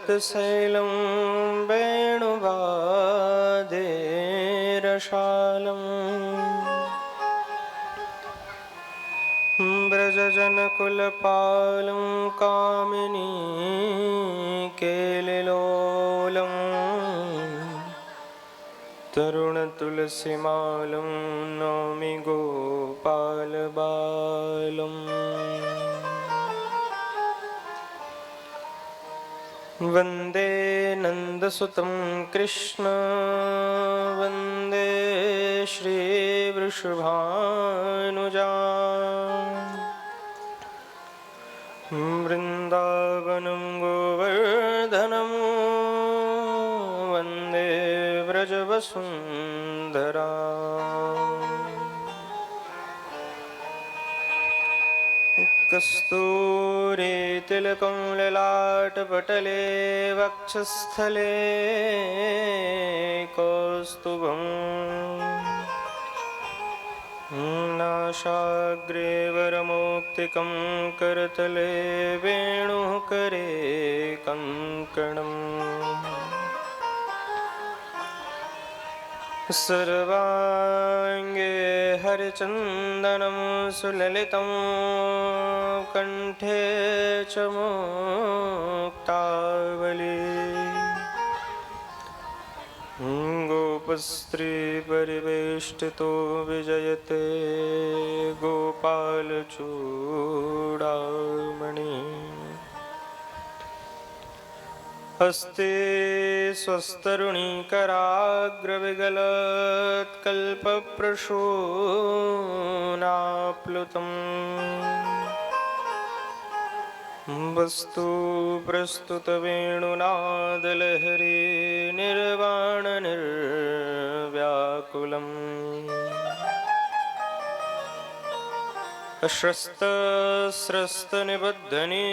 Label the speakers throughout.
Speaker 1: रक्तशैलं वेणुवादेरशालम् व्रजजनकुलपालं कामिनी केलिलोलम् तरुणतुलसीमालं नौमि गोपालबालम् वन्दे नन्दसुतं कृष्ण वन्दे श्रीवृषभानुजा वृन्दावनं गोवर्धनं वन्दे व्रजवसुन्धरा कस्तूरीतिलकं ललाटपटले वक्षस्थले कौस्तुभम् नासाग्रे वरमौक्तिकं करतले वेणुः करे कङ्कणम् सर्वाङ्गे हरिचन्दनं सुललितं कण्ठे च मुक्तावली गोपस्त्रीपरिवेष्टितो विजयते गोपालचूडामणि हस्ते स्वस्तरुणीकराग्रविगलत्कल्पप्रसूनाप्लुतम् वस्तु प्रस्तुतवेणुनादलहरी निर्वाणनिर्व्याकुलम् स्रस्तस्रस्तनिबद्धनी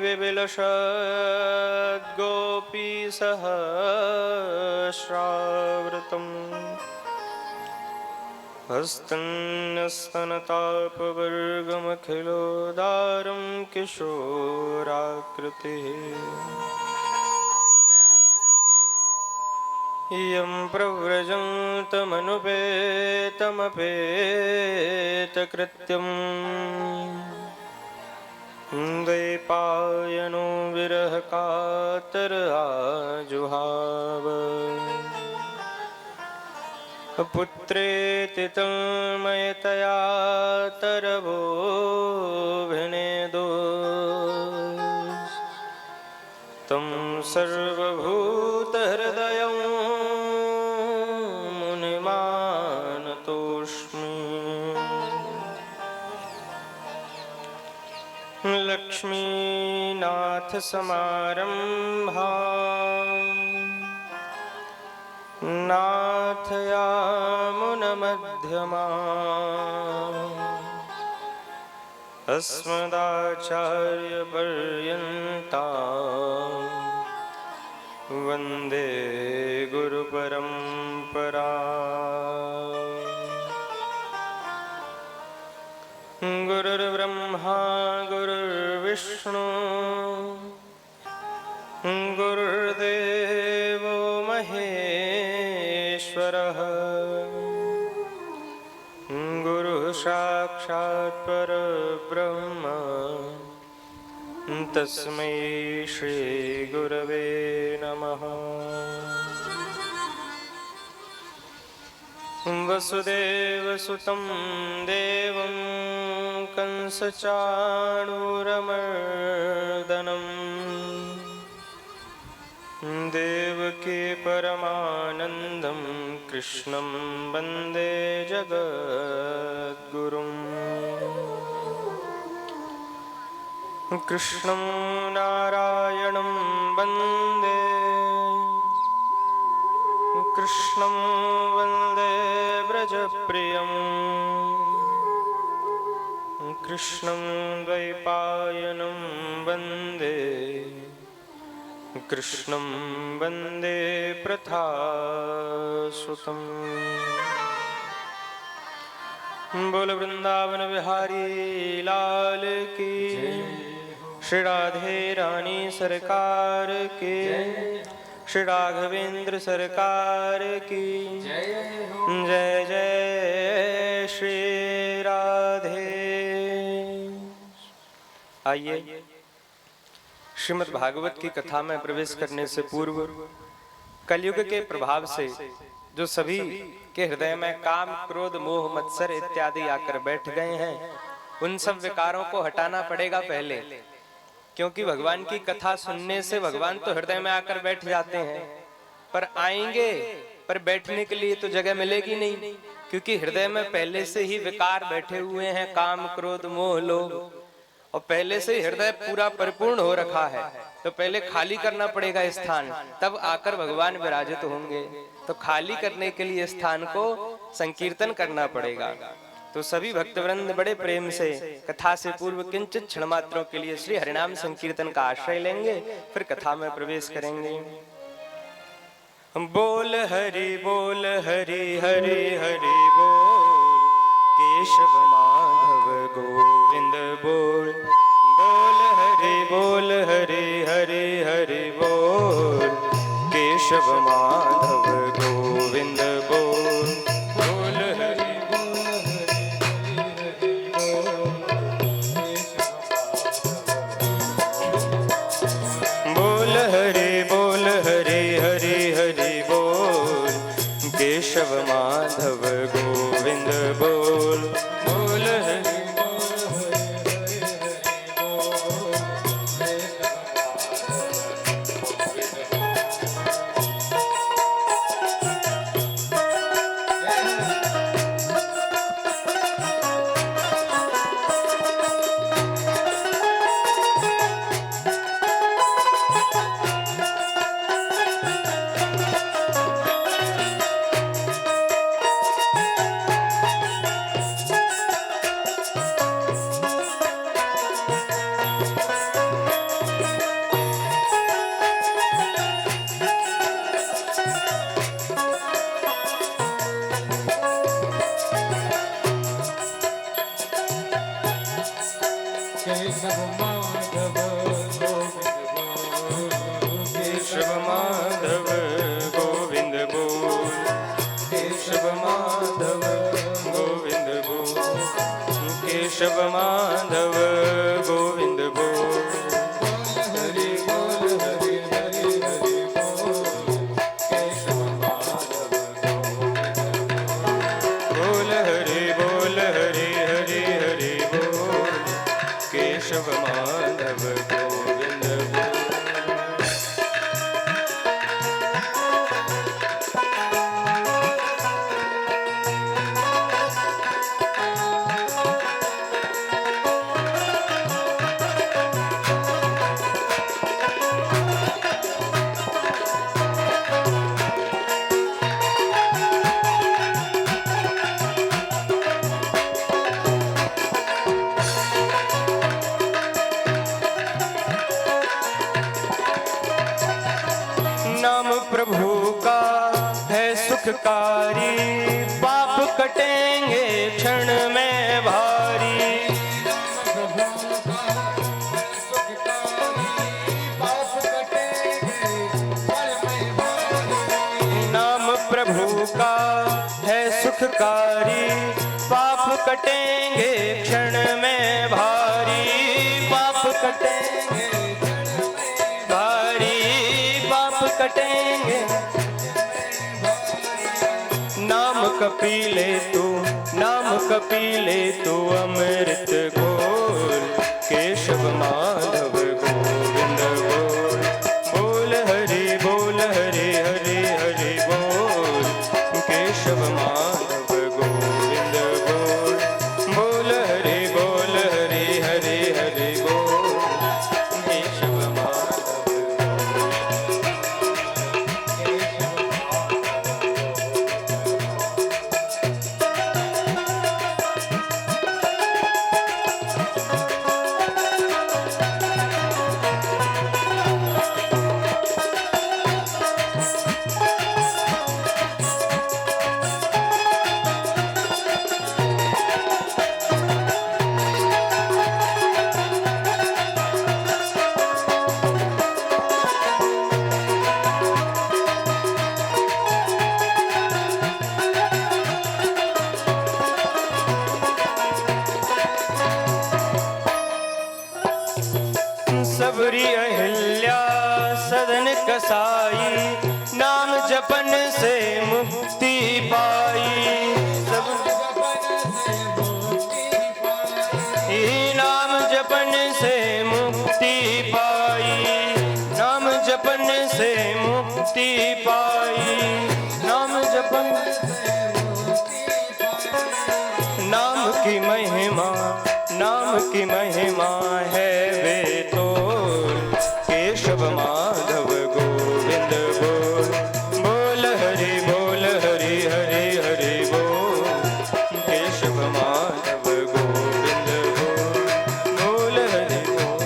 Speaker 1: विविलसद्गोपीसहस्रावृतम् हस्तन्यस्तनतापवर्गमखिलोदारं किशोराकृतिः इयं प्रव्रजन्तमनुपेतमपेतकृत्यम् द्वैपायनो विरहकातर आजुहाव पुत्रेति तन्मयतया तरवोऽभिनेदो तं सर्वभूतहृदयं मुनिमानतोऽस्मि लक्ष्मीनाथसमारम्भाम् नाथयामुनमध्यमाम् अस्मदाचार्यपर्यन्ताम् वन्दे गुरुपरम्पराम् गुरुर्ब्रह्मा गुरुर्विष्णु गुरुर्देवो महेश्वरः गुरुः साक्षात् परब्रह्म तस्मै श्रीगुरवे नमः। वसुदेवसुतं देवं कंसचाणूरमर्दनम् देवकी परमानन्दं कृष्णं वन्दे जगद्गुरुम् कृष्णं नारायणं वन्दे कृष्णं वन्दे व्रजप्रियं कृष्णं द्वैपायनं वन्दे कृष्णं वन्दे प्रथासुतम्। बोल वृंदावन बिहारी लाल की, श्री राधे रानी सरकार की, श्री राघवेंद्र सरकार की जय जय श्री राधे। आइए श्रीमद् भागवत की कथा में प्रवेश करने से पूर्व कलयुग के प्रभाव से जो सभी के हृदय में काम, क्रोध, मोह, मत्सर इत्यादि आकर बैठ गए हैं, उन सब विकारों को हटाना पड़ेगा पहले, क्योंकि भगवान की कथा सुनने से भगवान तो हृदय में आकर बैठ जाते हैं, पर आएंगे पर बैठने के लिए तो जगह मिलेगी नहीं, क्योंकि हृदय में पहले से ही विकार बैठे हुए हैं, काम, क्रोध, मोह, लोभ, और पहले से ही हृदय पूरा परिपूर्ण हो रखा है। तो पहले खाली करना पड़ेगा स्थान, तब आकर भगवान विराजित होंगे। तो खाली करने के लिए स्थान को संकीर्तन करना पड़ेगा। तो सभी भक्तवृंद बड़े प्रेम से कथा से पूर्व किंचित क्षण मात्रों के लिए श्री हरिनाम संकीर्तन का आश्रय लेंगे, फिर कथा में प्रवेश करेंगे। बोल हरि बोल हरि हरि हरि बोल, केशव माधव गोविंद बोल। बोल हरि हरि हरि बोल, केशव माधव गोविंद बोल। बोल हरि बोल हरि हरि हरि बोल, केशव माधव गोविंद बोल। बोल हरि केशव माधव गोविंद बोल। हरि बोल हरि हरि हरि बोल, केशव माधव बोल। हरि बोल हरि हरि हरि बोल, केशव माधव गोविंद बोल। प्रभु का है सुखकारी, पाप कटेंगे क्षण में भारी। नाम प्रभु का है सुखकारी, पाप कटेंगे क्षण में भारी। पाप कटेंगे भारी, पाप कटेंगे। नाम कपीले तू, नाम कपीले तू अमृत घोल, केशव माधव गोविंद बोल। बोल हरि हरि हरि बोल, केशव माधव गोविंद बोल। बोल हरि हरि हरि बोल, केशव माधव। कसाई, नाम जपन से मुक्ति पाई। सब नाम जपन से मुक्ति पाई, नाम जपन से मुक्ति पाई, नाम जपन नाम की महिमा, नाम की महिमा है वे तो केशव माधव गोविंद बोल, बोल हरि बोल हरि हरि हरि बोल, केशव माधव गोविंद बोल, बोल हरि बोल,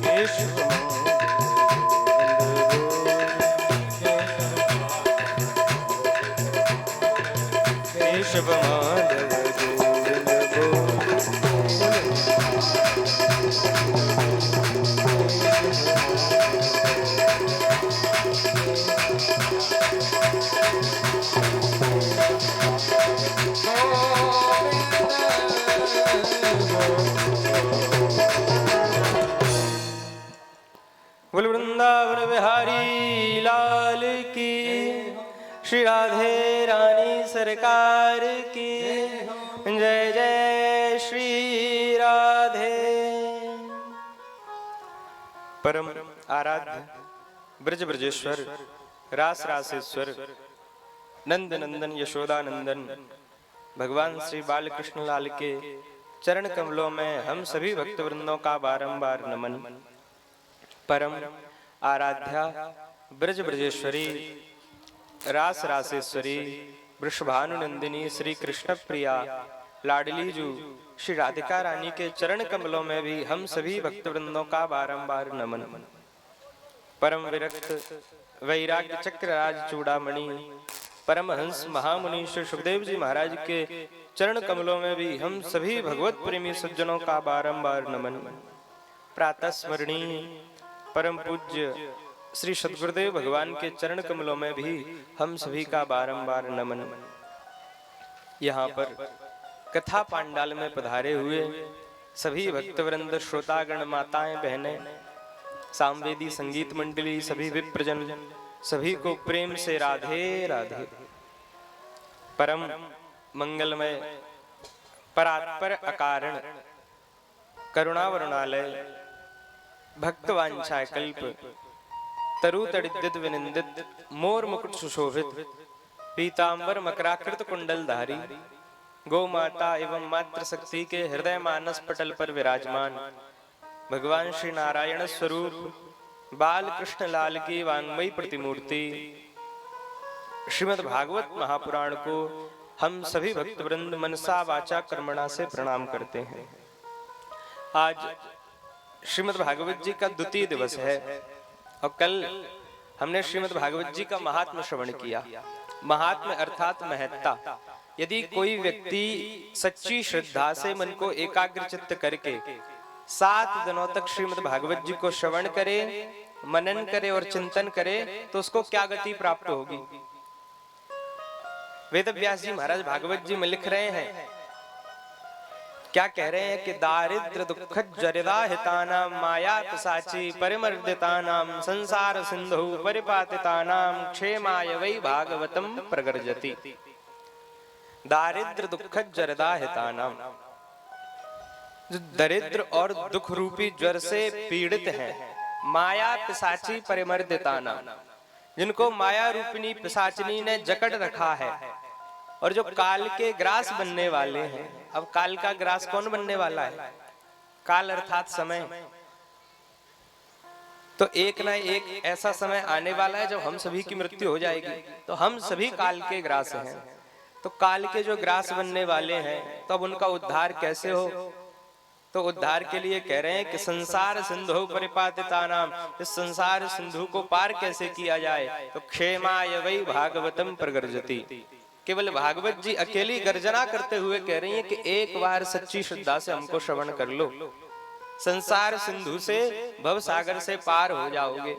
Speaker 1: केशव केशव माधव गोविंद बोल। बोल वृंदावन बिहारी लाल की, श्री राधे रानी सरकार की जय जय श्री राधे। परम आराध्य ब्रज ब्रजेश्वर रास रासेश्वर नंद नंदन यशोदा नंदन भगवान श्री बालकृष्ण लाल के चरण कमलों में हम सभी भक्त वृंदों का बारंबार नमन। परम आराध्या ब्रज ब्रजेश्वरी रास रासेश्वरी वृषभानुनंदिनी श्री कृष्ण प्रिया लाडली जू श्री राधिका रानी के चरण कमलों में भी हम सभी भक्त वृंदों का बारंबार नमन। परम विरक्त वैराग्य चक्रराज चूड़ामणि परमहंस महामुनि श्री सुखदेव जी महाराज के चरण कमलों में भी हम सभी भगवत प्रेमी सज्जनों का बारंबार नमन। प्रातः स्मरणीय परम पूज्य श्री सद्गुरुदेव भगवान के चरण कमलों में भी हम सभी का बारंबार नमन। यहाँ पर कथा पांडाल में पधारे हुए सभी भक्तवृंद श्रोतागण माताएं बहनें सामवेदी संगीत मंडली सभी विप्रजन सभी को प्रेम से राधे राधे। परम मंगलमय परात्पर अकारण करुणावरुणालय भक्तवांछा कल्प तरु तड़िद्युत विनिंदित मोर मुकुट सुशोभित पीतांबर मकराकृत कुंडलधारी गौ माता एवं मातृ शक्ति के हृदय मानस पटल पर विराजमान भगवान श्री नारायण स्वरूप बाल कृष्ण लाल की वांग्मयी प्रतिमूर्ति श्रीमद् भागवत महापुराण को हम सभी भक्तवृंद मनसा वाचा कर्मणा से प्रणाम करते हैं। आज श्रीमद् भागवत जी का द्वितीय दिवस है और कल हमने श्रीमद् भागवत जी का महात्म्य श्रवण किया। महात्म्य अर्थात महत्ता। यदि कोई व्यक्ति सच्ची श्रद्धा से मन को एकाग्र चित्त करके 7 दिनों तक श्रीमद् भागवत जी को श्रवण करे, मनन करे और चिंतन करे तो उसको क्या गति प्राप्त होगी। वेद व्यास जी महाराज भागवत जी में लिख रहे हैं, क्या कह रहे हैं कि दारिद्र दुख जरिदा हितानाम माया पिशाची परिमर्दितानाम संसार सिंधु परिपातितानाम क्षेमाय वै भागवतम प्रगर्जति। दारिद्र दुख जरिदा हितानाम, जो दरिद्र और दुख रूपी ज्वर से पीड़ित हैं, माया पिशाची परिमर्दितानाम, जिनको माया रूपिणी पिशाचिनी ने जकड़ रखा है और जो काल के ग्रास बनने वाले हैं। अब काल का ग्रास कौन बनने वाला है? काल अर्थात समय। तो एक ना एक ऐसा समय आने वाला है जब हम सभी की मृत्यु हो जाएगी, तो हम सभी काल के ग्रास हैं। तो काल के जो ग्रास बनने वाले हैं तो अब उनका उद्धार कैसे हो? तो उद्धार के लिए कह रहे हैं कि संसार सिंधु परिपातितानाम, इस संसार सिंधु को पार कैसे किया जाए? तो क्षेमाय वै भागवतम प्रगर्जति। केवल भागवत जी अकेली गर्जना करते हुए कह रही हैं कि एक बार सच्ची श्रद्धा से हमको श्रवण कर लो, संसार सिंधु से भव सागर से पार हो जाओगे।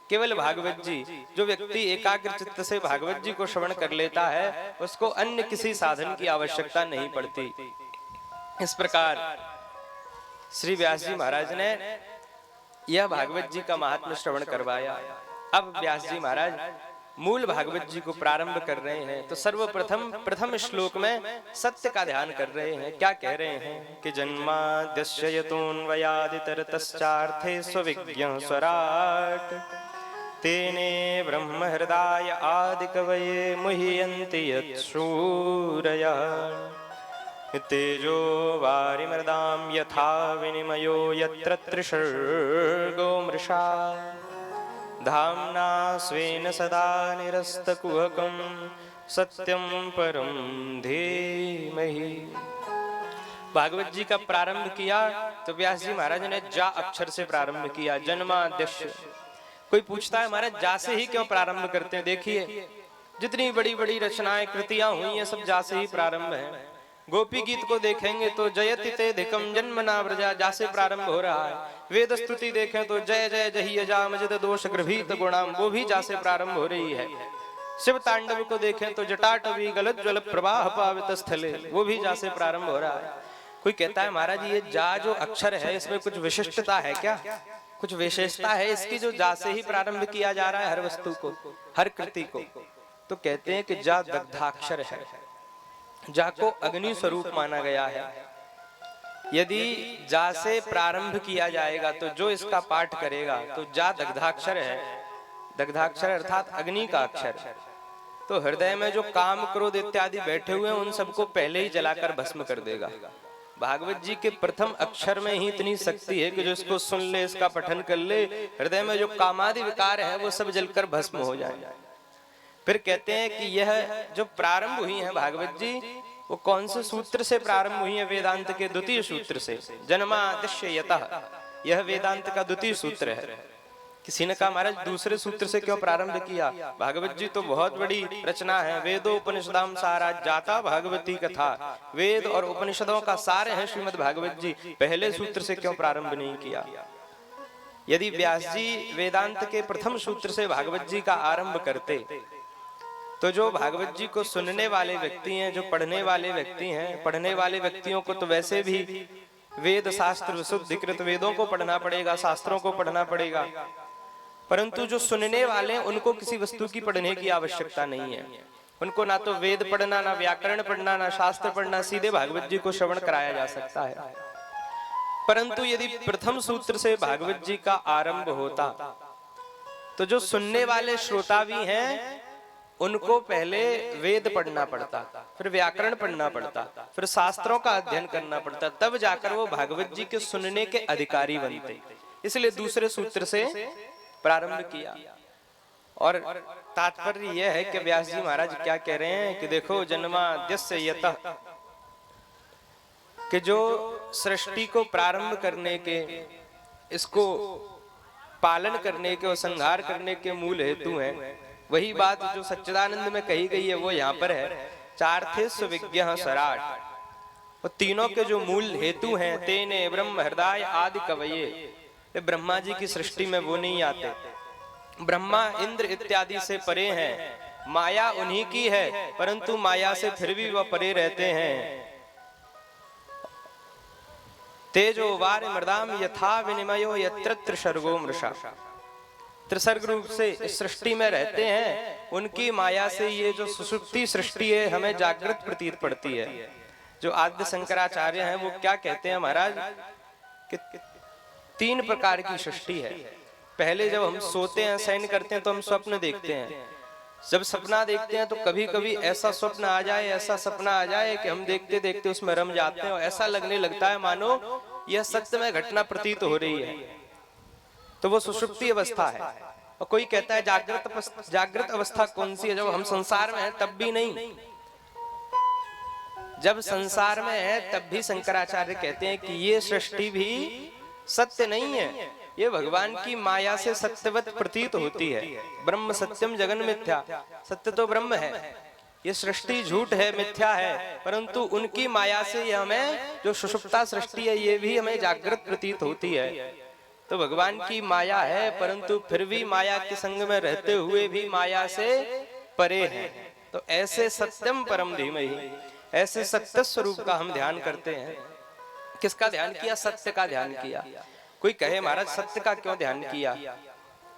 Speaker 1: केवल भागवत जी, जो व्यक्ति एकाग्र चित्त से भागवत जी को श्रवण कर लेता है उसको अन्य किसी साधन की आवश्यकता नहीं पड़ती। इस प्रकार श्री व्यास जी महाराज ने यह भागवत जी का महात्म्य श्रवण करवाया। अब व्यास जी महाराज मूल भागवत जी को प्रारंभ कर रहे हैं। तो सर्वप्रथम प्रथम श्लोक में सत्य का ध्यान कर रहे हैं। क्या कह रहे हैं कि जन्माद्यस्य यतोऽन्वयादितरतश्चार्थे स्वविज्ञः स्वराट् तेने ब्रह्म हृदय आदिकवये मुह्यन्ति यत्सूरयः तेजो वारिमृदां यथा विनिमयो यत्र त्रिसर्गो मृषा धाम्ना स्वेन सदा निरस्तकुहकं सत्यं परं धीमहि। भागवत जी का प्रारंभ किया तो व्यास जी महाराज ने जा अक्षर से प्रारंभ किया। जन्माद्यस्य। कोई पूछता है महाराज जा से ही क्यों प्रारंभ करते हैं? देखिए जितनी बड़ी बड़ी रचनाएं कृतियां हुई हैं सब जा से ही प्रारंभ है। गोपी गीत को देखेंगे तो जयति ते धिकम जन्मना व्रजा, जा से प्रारंभ हो रहा है। वेद स्तुति देखें तो जय जय जही यजामजद दोष गृभीत गुणाम, वो भी जा से प्रारंभ हो रही है। शिव तांडव को देखें तो जटाटवी गलत जल प्रवाह पावित स्थले, वो भी जा से प्रारंभ हो रहा है। कोई कहता है महाराज ये जा जो अक्षर है इसमें कुछ विशिष्टता है क्या, कुछ विशेषता है इसकी जो जा से ही प्रारंभ किया जा रहा है हर वस्तु को, हर कृति को? तो कहते हैं कि जा दग्धाक्षर है। जा को अग्नि स्वरूप माना गया है। यदि जा से प्रारंभ किया जाएगा तो जो इसका पाठ करेगा तो जा दग्धाक्षर है। दग्धाक्षर अर्थात अग्नि का अक्षर। तो हृदय में जो काम क्रोध इत्यादि बैठे हुए हैं उन सबको पहले ही जलाकर भस्म कर देगा। भागवत जी के प्रथम अक्षर में ही इतनी शक्ति है कि जो इसको सुन ले, इसका पठन कर ले, हृदय में जो कामादि विकार है वो सब जलकर भस्म हो जाए। फिर कहते हैं कि यह जो प्रारंभ हुई है भागवत जी वो कौन से सूत्र से प्रारंभ हुई है? वेदांत के द्वितीय सूत्र से। जन्माद्यस्य यतः, यह वेदांत का द्वितीय सूत्र है। किसी ने कहा महाराज दूसरे सूत्र से क्यों प्रारंभ किया? भागवत जी तो बहुत बड़ी रचना है। वेदोपनिषदाम सारा जाता भागवती कथा, वेद और उपनिषदों का सार है श्रीमद् भागवत जी, पहले सूत्र से क्यों प्रारंभ नहीं किया? यदि व्यास जी वेदांत के प्रथम सूत्र से भागवत जी का आरंभ करते तो जो भागवत जी को सुनने वाले व्यक्ति हैं, जो पढ़ने वाले व्यक्ति हैं, पढ़ने वाले व्यक्तियों को तो वैसे भी वेद शास्त्र विशुद्धिकृत वेदों को पढ़ना पड़ेगा, शास्त्रों को पढ़ना पड़ेगा, परंतु जो सुनने वाले हैं उनको किसी वस्तु की पढ़ने की आवश्यकता नहीं है। उनको ना तो वेद पढ़ना, ना व्याकरण पढ़ना, ना शास्त्र पढ़ना, सीधे भागवत जी को श्रवण कराया जा सकता है। परंतु यदि प्रथम सूत्र से भागवत जी का आरंभ होता तो जो सुनने वाले श्रोता भी हैं उनको पहले वेद पढ़ना पड़ता, फिर व्याकरण पढ़ना पड़ता, फिर शास्त्रों का अध्ययन करना पड़ता, तब जाकर वो भागवत जी के सुनने के अधिकारी बनते। इसलिए दूसरे सूत्र से प्रारंभ किया। और तात्पर्य यह है कि व्यास जी महाराज क्या कह रहे हैं कि देखो जन्माद्यस्य यतः, कि जो सृष्टि को प्रारंभ करने के, इसको पालन करने के और संहार करने के मूल हेतु हैं, वही बात जो सच्चिदानंद में कही गई है वो यहाँ पर है। चार्थे स्वविज्ञः स्वराट्, वो तीनों के जो मूल हेतु हैं, तेने ब्रह्म हृदय आदि कवये, ब्रह्मा जी की सृष्टि में वो नहीं आते। ब्रह्मा इंद्र इत्यादि से परे हैं, माया उन्हीं की है, परंतु माया से फिर भी वह परे रहते हैं। तेजो वारि मृदाम यथा विनिमयो यत्र त्रिसर्गो मृषा, त्रिसर्ग रूप से इस सृष्टि में रहते हैं। उनकी माया से ये जो सुषुप्ति सृष्टि है हमें जागृत प्रतीत पड़ती है। जो आद्य शंकराचार्य हैं वो क्या कहते हैं महाराज कि 3 प्रकार की सृष्टि है। पहले जब हम सोते हैं, शयन करते हैं तो हम स्वप्न देखते हैं। जब सपना देखते हैं तो कभी कभी ऐसा स्वप्न आ जाए, ऐसा सपना आ जाए कि हम देखते देखते उसमें रम जाते हैं और ऐसा लगने लगता है मानो यह सत्य में घटना प्रतीत हो रही है, तो वो सुषुप्ति अवस्था है। और कोई कहता है जागृत अवस्था कौन सी है? जब हम संसार में हैं तब भी नहीं, जब संसार में है तब भी शंकराचार्य कहते हैं कि ये सृष्टि भी सत्य नहीं है, ये भगवान की माया से सत्यवत प्रतीत होती है। ब्रह्म सत्यम जगन मिथ्या, सत्य तो ब्रह्म है, ये सृष्टि झूठ है, मिथ्या है, परंतु उनकी माया से ये हमें जो सुषुप्ता सृष्टि है ये भी हमें जागृत प्रतीत होती है। तो भगवान की माया है परंतु फिर भी माया के संग में रहते हुए भी माया से परे है। तो ऐसे सत्यम परम धीमहि, ऐसे सत्य स्वरूप का हम ध्यान करते हैं। किसका ध्यान किया? सत्य का ध्यान किया। कोई कहे महाराज सत्य का क्यों ध्यान किया,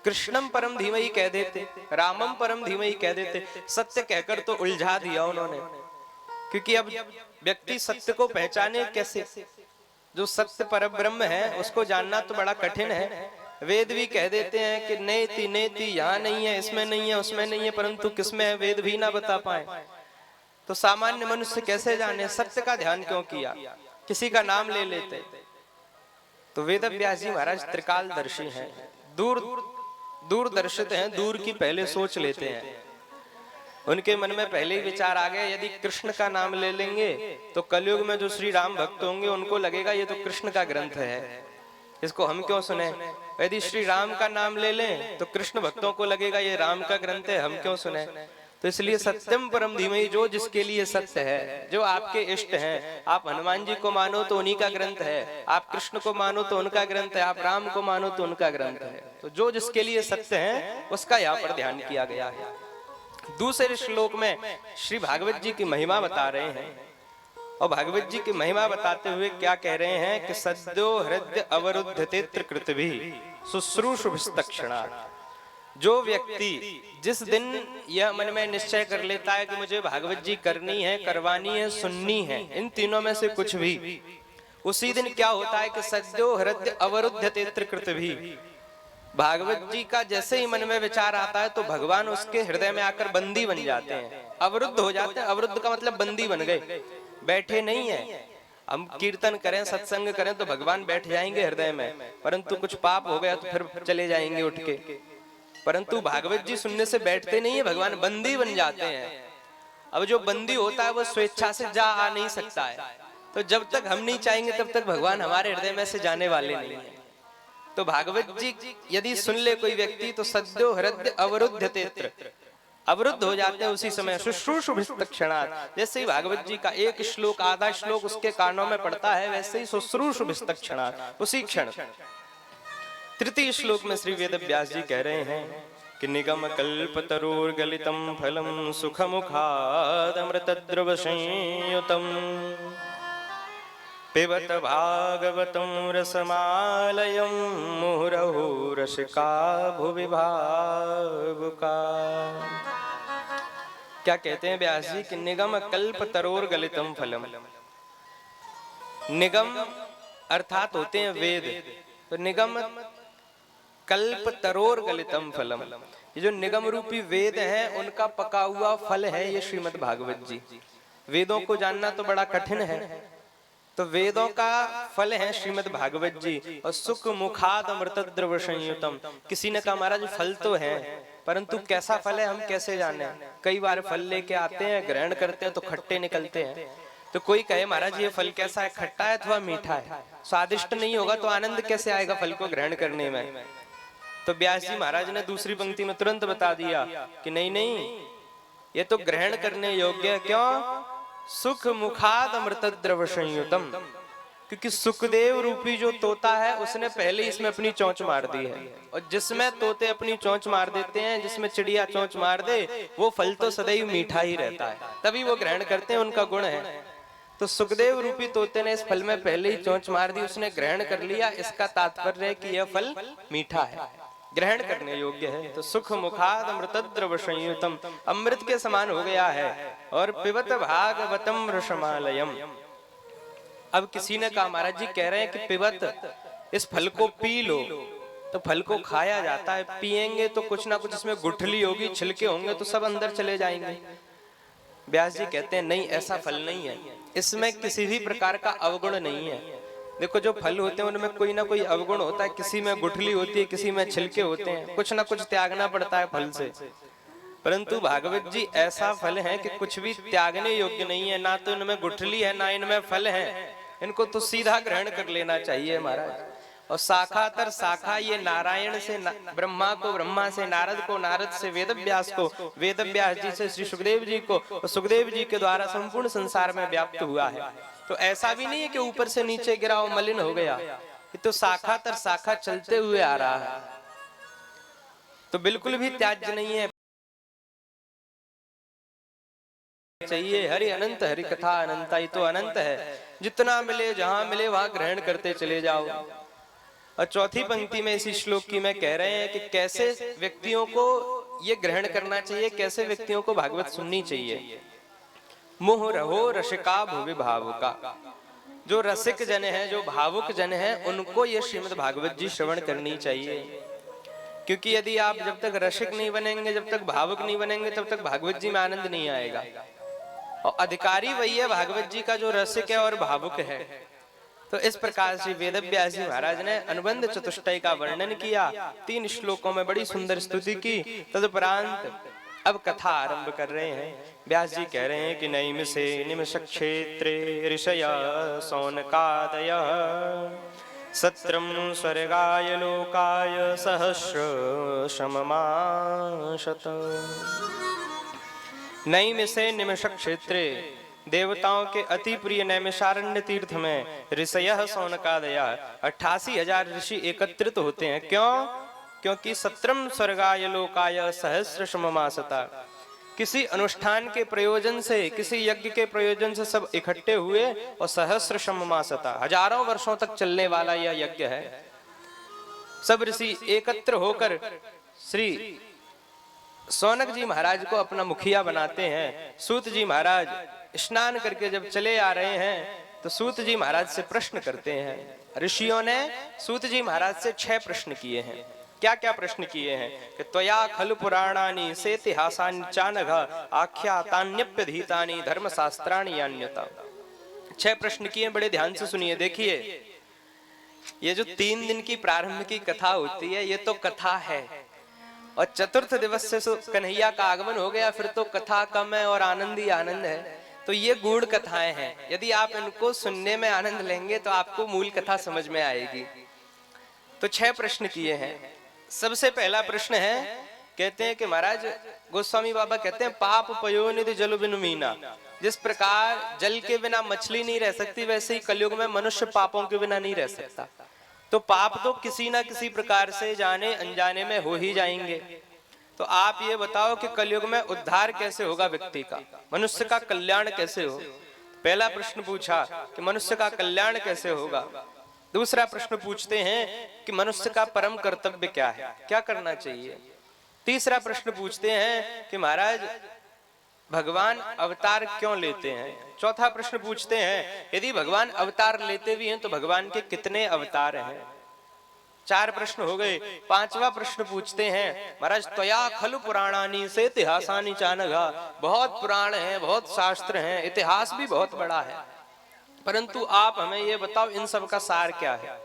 Speaker 1: कृष्णम परम धीमहि कह देते, रामम परम धीमहि कह देते, सत्य कहकर तो उलझा दिया उन्होंने। क्योंकि अब व्यक्ति सत्य को पहचाने कैसे, जो सत्य परब्रह्म है उसको जानना तो बड़ा कठिन है। वेद भी कह देते हैं कि नेति नेति, यहाँ नहीं है, इसमें नहीं है, उसमें नहीं है, परंतु किसमें है वेद भी ना बता पाए, तो सामान्य मनुष्य कैसे जाने। सत्य का ध्यान क्यों किया, किसी का नाम ले लेते। तो वेद व्यास जी महाराज त्रिकालदर्शी हैं, दूरदर्शित हैं, दूर की पहले सोच लेते हैं। उनके मन में पहले ही विचार आ गया, यदि कृष्ण का नाम ले लेंगे तो कलयुग में जो श्री राम भक्त होंगे उनको लगेगा ये तो कृष्ण का ग्रंथ है, इसको हम क्यों सुने। यदि श्री राम का नाम ले लें तो कृष्ण भक्तों को लगेगा ये राम का ग्रंथ है, हम क्यों सुने। तो इसलिए सत्यम परम धीमहि, जो जिसके लिए सत्य है, जो आपके इष्ट हैं, आप हनुमान जी को मानो तो उन्हीं का ग्रंथ है, आप कृष्ण को मानो तो उनका ग्रंथ है, आप राम को मानो तो उनका ग्रंथ है। तो जो जिसके लिए सत्य है उसका यहाँ पर ध्यान किया गया है। दूसरे श्लोक में श्री भागवत जी की महिमा बता रहे हैं, और भागवत जी की महिमा बताते हुए क्या कह रहे हैं कि सद्यो हृदय अवरुद्धते त्रिकृतभि शुश्रूषुभिस्तक्षणा। जो व्यक्ति जिस दिन यह मन में निश्चय कर लेता है कि मुझे भागवत जी करनी है, करवानी है, सुननी है, इन तीनों में से कुछ भी, उसी दिन क्या होता है कि सद्यो हृदय अवरुद्धते त्रिकृतभि। भागवत जी का जैसे ही मन में विचार आता है तो भगवान उसके हृदय में आकर बंदी बन जाते हैं, अवरुद्ध हो जाते हैं। अवरुद्ध का मतलब बंदी बन गए, बैठे नहीं है। हम कीर्तन करें, सत्संग करें तो भगवान बैठ जाएंगे हृदय में, परंतु कुछ पाप हो गया तो फिर चले जाएंगे उठ के। परंतु भागवत जी सुनने से बैठते नहीं है, भगवान बंदी बन जाते हैं। अब जो बंदी होता है वो स्वेच्छा से जा आ नहीं सकता है, तो जब तक हम नहीं चाहेंगे तब तक भगवान हमारे हृदय में से जाने वाले नहीं है। तो भागवत जी यदि सुन ले कोई व्यक्ति तो सद्यो हृदय अवरुद्धते, अवरुद्ध हो जाते हैं उसी समय, शुश्रूषुभिस्तक्षणात्। जैसे ही भागवत जी का एक श्लोक, आधा श्लोक उसके कानों में पड़ता है, वैसे ही शुश्रूषुभिस्तक्षणात्, उसी क्षण। तृतीय श्लोक में श्री वेद व्यास जी कह रहे हैं कि निगम कल्पतरोर्गलितं फलं सुखमुखादमृतद्रव संयुतं पिबत भागवतं रसमालयं मुहुरहो रसिका भुवि भावुका। क्या कहते हैं व्यास जी कि निगम कल्पतरोर्गलितं फलम। निगम अर्थात होते हैं वेद, तो निगम कल्पतरोर्गलितं फलम, ये जो निगम रूपी वेद हैं उनका पका हुआ फल है ये श्रीमद् भागवत जी। वेदों को जानना तो बड़ा कठिन है, तो वेदों का फल है श्रीमद् भागवत जी। और सुख मुखाद अमृतद्रव संयुतम, किसी ने कहा महाराज फल तो है परंतु कैसा फल है हम कैसे जाने। कई बार फल लेके आते हैं, ग्रहण करते हैं तो खट्टे निकलते हैं। तो कोई कहे महाराज ये फल कैसा है, खट्टा है अथवा मीठा है, स्वादिष्ट नहीं होगा तो आनंद कैसे आएगा फल को ग्रहण करने में। तो व्यास जी महाराज ने दूसरी पंक्ति में तुरंत बता दिया कि नहीं नहीं, ये तो ग्रहण करने योग्य है। क्यों? सुख मुखाद अमृतद्रव संयुतम, क्योंकि सुखदेव रूपी जो तोता है उसने पहले इसमें अपनी चोंच मार दी है। और जिसमें तोते अपनी चोंच मार देते हैं, जिसमें चिड़िया चोंच मार दे, वो फल तो सदैव मीठा ही रहता है, तभी वो ग्रहण करते हैं, उनका गुण है। तो सुखदेव रूपी तोते ने इस फल में पहले ही चोंच मार दी, उसने ग्रहण कर लिया। इसका तात्पर्य है कि यह फल मीठा है, ग्रहण करने योग्य है। तो सुख मुखाद अमृतद्रव संयुतम, अमृत के समान हो गया है। और पिबत भागवतम रसमालयम। अब किसी ने कहा महाराज जी कह रहे हैं कि पिबत, इस फल को पी लो। तो फल को खाया जाता है, पिएंगे तो कुछ ना कुछ इसमें गुठली होगी, छिलके होंगे तो सब अंदर चले जाएंगे। व्यास जी कहते हैं नहीं, ऐसा फल नहीं है, इसमें किसी भी प्रकार का अवगुण नहीं है। देखो जो फल होते हैं उनमें कोई ना कोई अवगुण होता है, किसी में गुठली होती है, किसी में छिलके होते हैं, कुछ ना कुछ त्यागना पड़ता है फल से। परंतु भागवत जी ऐसा फल है कि कुछ भी त्यागने योग्य नहीं है, ना तो इनमें गुठली है ना इनमें फल है, इनको तो सीधा ग्रहण कर लेना चाहिए महाराज। और शाखा तर शाखा, ये नारायण से ब्रह्मा को, ब्रह्मा से नारद को, नारद से वेदव्यास को, वेदव्यास जी से श्री सुखदेव जी को, और सुखदेव जी के द्वारा संपूर्ण संसार में व्याप्त हुआ है। तो ऐसा भी नहीं है कि ऊपर से नीचे गिरा और मलिन हो गया, ये तो शाखा तर शाखा चलते हुए आ रहा है, तो बिल्कुल भी त्याज्य नहीं है। चाहिए हरि अनंत, हरि कथा अनंता, ये तो अनंत है, जितना मिले जहां मिले वहां ग्रहण करते चले जाओ। और चौथी पंक्ति में इसी श्लोक की में कह रहे हैं कि कैसे व्यक्तियों को ये ग्रहण करना चाहिए, कैसे व्यक्तियों को भागवत सुननी चाहिए। मोह रहो रसिका भुवि भावुका, जो रसिक जन है, जो भावुक जन है, उनको ये श्रीमद् भागवत जी श्रवण करनी चाहिए। क्योंकि यदि आप जब तक रसिक नहीं बनेंगे, जब तक भावुक नहीं बनेंगे, तब तक भागवत जी में आनंद नहीं आएगा। और अधिकारी वही है भागवत जी का जो रसिक है और भावुक है। तो इस प्रकार से वेदव्यास जी महाराज ने अनुबंध चतुष्टय का वर्णन किया, 3 श्लोकों में बड़ी सुंदर स्तुति की। तदुपरांत अब कथा आरंभ कर रहे हैं। व्यास जी कह रहे हैं कि नैम से निमिष क्षेत्रे ऋषय सौनकादय सत्रम स्वर्गाय लोकाय सहस्र सममाशत। नैमिषे निमिष क्षेत्रे, देवताओं के अति प्रिय नैमिषारण्य तीर्थ में ऋषयः सौनकादया 88,000 ऋषि एकत्रित होते हैं। क्यों? क्योंकि सत्रम स्वर्गाय लोकाय सहस्र सममासता, किसी अनुष्ठान के प्रयोजन से, किसी यज्ञ के प्रयोजन से सब इकट्ठे हुए और सहस्र सममासता, हजारों वर्षों तक चलने वाला यह यज्ञ है। सब ऋषि एकत्र होकर श्री सौनक जी महाराज को अपना मुखिया बनाते हैं। सूत जी महाराज स्नान करके जब चले आ रहे हैं तो सूत जी महाराज से प्रश्न करते हैं। ऋषियों ने सूत जी महाराज से 6 प्रश्न किए हैं। क्या क्या प्रश्न किए हैं कि त्वया खलु पुराणानि सेतिहासानि चानघ आख्यातान्यप्यधीतानि धर्मशास्त्राणि यान्यता। 6 प्रश्न किए, बड़े ध्यान से सुनिए। देखिए, ये जो 3 दिन की प्रारंभ की कथा होती है, ये तो कथा है, और चतुर्थ दिवस से कन्हैया का आगमन हो गया, फिर तो कथा कम है और आनंद ही आनंद है। तो ये गूढ़ कथाएं हैं, यदि आप इनको सुनने में आनंद लेंगे तो आपको मूल कथा समझ में आएगी। तो 6 प्रश्न किए हैं। सबसे पहला प्रश्न है, कहते हैं कि महाराज गोस्वामी बाबा कहते हैं पाप पयोनिधि जल बिनु मीना। जिस प्रकार जल के बिना मछली नहीं रह सकती, वैसे ही कलयुग में मनुष्य पापों के बिना नहीं रह सकता। तो पाप तो किसी ना किसी प्रकार से जाने अनजाने में हो ही जाएंगे। तो आप ये बताओ कि कलयुग में उद्धार कैसे होगा व्यक्ति का, मनुष्य का कल्याण कैसे हो। पहला प्रश्न पूछा कि मनुष्य का कल्याण कैसे होगा। दूसरा प्रश्न पूछते हैं कि मनुष्य का परम कर्तव्य क्या है, क्या करना चाहिए। तीसरा प्रश्न पूछते हैं कि महाराज भगवान अवतार क्यों लेते हैं। चौथा प्रश्न पूछते हैं यदि भगवान अवतार लेते भी हैं तो भगवान के कितने अवतार हैं। 4 प्रश्न हो गए। 5वां प्रश्न पूछते हैं महाराज त्वया खलु पुराणानि से इतिहासानि चानघा। बहुत पुराण हैं, बहुत शास्त्र हैं, इतिहास भी बहुत बड़ा है, परंतु आप हमें ये बताओ इन सब का सार क्या है।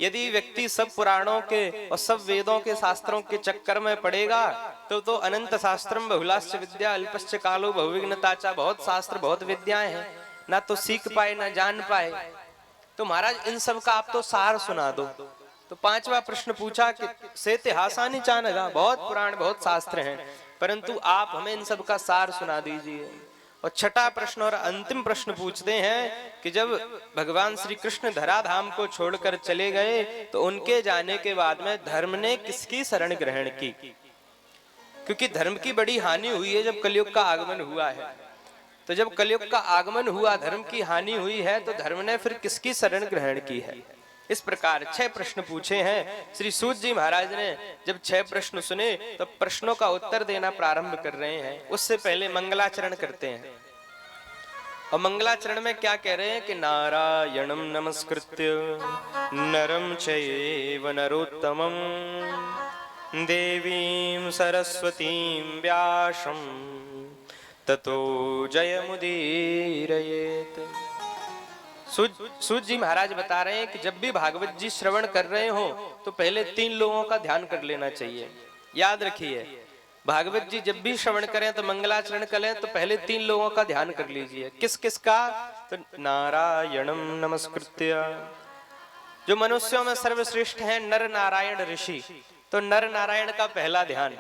Speaker 1: यदि व्यक्ति सब पुराणों के और सब वेदों के शास्त्रों के चक्कर में पड़ेगा तो अनंत शास्त्रम बहुलाश्च विद्या अल्पश्च कालो बहुविघ्नताचा। बहुत शास्त्र, बहुत विद्याएं हैं, ना तो सीख पाए ना जान पाए। तो महाराज इन सब का आप तो सार सुना दो। तो 5वां प्रश्न पूछा कि से इतिहासानि चानघा। बहुत पुराण, बहुत शास्त्र हैं, परंतु आप हमें इन सब का सार सुना दीजिए। और 6वां प्रश्न और अंतिम प्रश्न पूछते हैं कि जब भगवान श्री कृष्ण धराधाम को छोड़कर चले गए तो उनके जाने के बाद में धर्म ने किसकी शरण ग्रहण की। क्योंकि धर्म की बड़ी हानि हुई है जब कलयुग का आगमन हुआ है। तो जब कलयुग का आगमन हुआ, धर्म की हानि हुई है, तो धर्म ने फिर किसकी शरण ग्रहण की है। इस प्रकार 6 प्रश्न पूछे हैं। श्री सूत जी महाराज ने जब 6 प्रश्न सुने तो प्रश्नों का उत्तर देना प्रारंभ कर रहे हैं। उससे पहले मंगलाचरण करते हैं। और मंगलाचरण में क्या कह रहे हैं कि नारायणं नमस्कृत्य नरं चैव नरोत्तमं देवीं सरस्वतीं व्यासं ततो जयमुदीरयेत्। सूत जी महाराज बता रहे हैं कि जब भी भागवत जी श्रवण कर रहे हो तो पहले 3 लोगों का ध्यान कर लेना चाहिए। याद रखिए, भागवत जी जब भी श्रवण करें तो मंगलाचरण करें तो पहले 3 लोगों का ध्यान कर लीजिए। किस किस का? तो नारायणं नमस्कृत्य, जो मनुष्यों में सर्वश्रेष्ठ है नर नारायण ऋषि, तो नर नारायण का पहला ध्यान।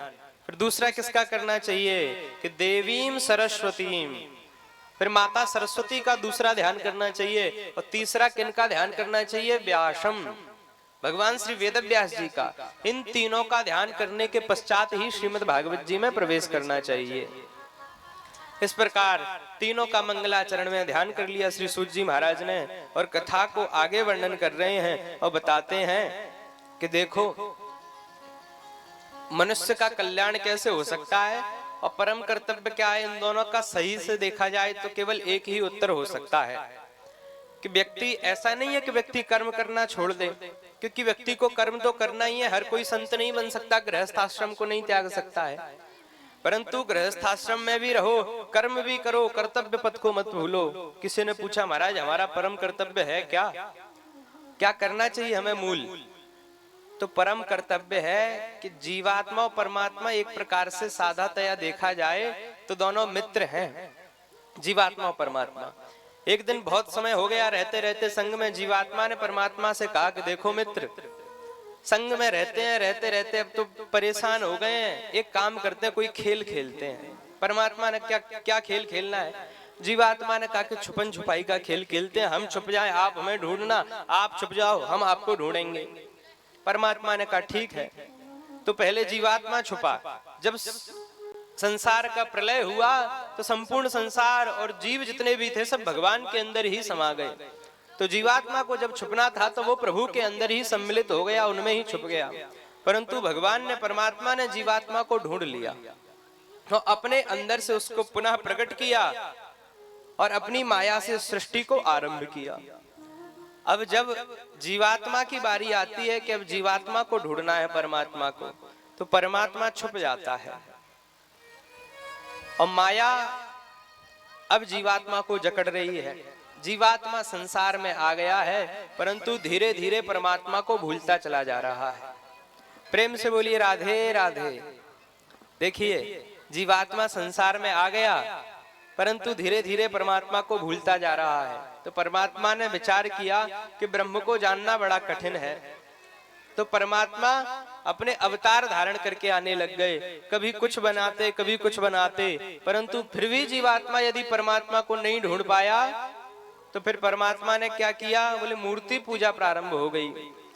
Speaker 1: फिर दूसरा किसका करना चाहिए कि देवीं सरस्वतीं, फिर माता सरस्वती का दूसरा ध्यान करना चाहिए। और तीसरा किनका ध्यान करना चाहिए? व्यासम, भगवान श्री वेदव्यास जी का। इन तीनों का ध्यान करने के पश्चात ही श्रीमद् भागवत जी में प्रवेश करना चाहिए। इस प्रकार तीनों का मंगलाचरण में ध्यान कर लिया श्री सूत जी महाराज ने, और कथा को आगे वर्णन कर रहे हैं और बताते हैं कि देखो मनुष्य का कल्याण कैसे हो सकता है और परम कर्तव्य क्या है। इन दोनों का सही से देखा जाए तो केवल एक ही उत्तर हो सकता है कि व्यक्ति, ऐसा नहीं है कि व्यक्ति कर्म करना छोड़ दे, क्योंकि व्यक्ति को कर्म तो करना ही है। हर कोई संत नहीं बन सकता, गृहस्थाश्रम को नहीं त्याग सकता है, परंतु गृहस्थाश्रम में भी रहो, कर्म भी करो, कर्तव्य पथ को मत भूलो। किसी ने पूछा महाराज हमारा परम कर्तव्य है क्या, क्या करना चाहिए हमें मूल? तो परम कर्तव्य है कि जीवात्मा और परमात्मा एक प्रकार से साधातया देखा जाए तो दोनों मित्र हैं, जीवात्मा और परमात्मा। एक दिन बहुत समय हो गया रहते रहते संग में, जीवात्मा ने परमात्मा से कहा कि देखो मित्र, संग में रहते हैं, रहते रहते अब तो परेशान हो गए हैं, एक काम करते हैं कोई खेल खेलते हैं। परमात्मा ने क्या खेल खेलना है? जीवात्मा ने कहा कि छुपन छुपाई का खेल खेलते हैं, हम छुप जाएं, आप हमें ढूंढना, आप छुप जाओ, हम आपको ढूंढेंगे। परमात्मा ने कहा ठीक है। तो पहले जीवात्मा छुपा। जब संसार का प्रलय हुआ तो संपूर्ण संसार और जीव जितने भी थे सब भगवान के अंदर ही समा गए। तो जीवात्मा को जब छुपना था तो वो प्रभु के अंदर ही सम्मिलित हो गया, उनमें ही छुप गया। परंतु भगवान ने, परमात्मा ने जीवात्मा को ढूंढ लिया, तो अपने अंदर से उसको पुनः प्रकट किया और अपनी माया से सृष्टि को आरंभ किया। अब जब जीवात्मा की बारी आती है कि अब जीवात्मा को ढूंढना है परमात्मा को, तो परमात्मा छुप जाता है और माया अब जीवात्मा को जकड़ रही है। जीवात्मा संसार में आ गया है, परंतु धीरे धीरे परमात्मा को भूलता चला जा रहा है। प्रेम से बोलिए राधे राधे। देखिए जीवात्मा संसार में आ गया, परंतु धीरे धीरे परमात्मा को भूलता जा रहा है। तो परमात्मा ने विचार किया कि ब्रह्म को जानना बड़ा कठिन है, तो परमात्मा अपने अवतार धारण करके आने लग गए। कभी कुछ बनाते, कभी कुछ बनाते, परंतु फिर भी जीवात्मा यदि परमात्मा को नहीं ढूंढ पाया तो फिर परमात्मा ने क्या किया, बोले मूर्ति पूजा प्रारंभ हो गई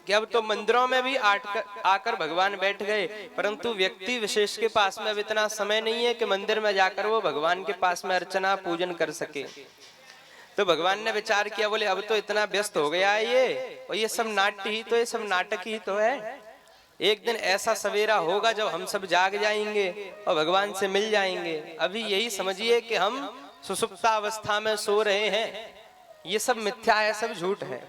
Speaker 1: कि अब तो मंदिरों में भी आकर भगवान बैठ गए, परंतु व्यक्ति विशेष के पास में अब इतना समय नहीं है कि मंदिर में जाकर वो भगवान के पास में अर्चना पूजन कर सके। तो भगवान ने विचार किया, बोले अब तो इतना व्यस्त हो गया है ये, और ये सब नाट्य ही तो, ये सब नाटक ही तो है। एक दिन ऐसा सवेरा होगा जब हम सब जाग जाएंगे और भगवान से मिल जाएंगे। अभी यही समझिए कि हम सुसुप्ता अवस्था में सो रहे हैं, ये सब मिथ्या है, सब झूठ है।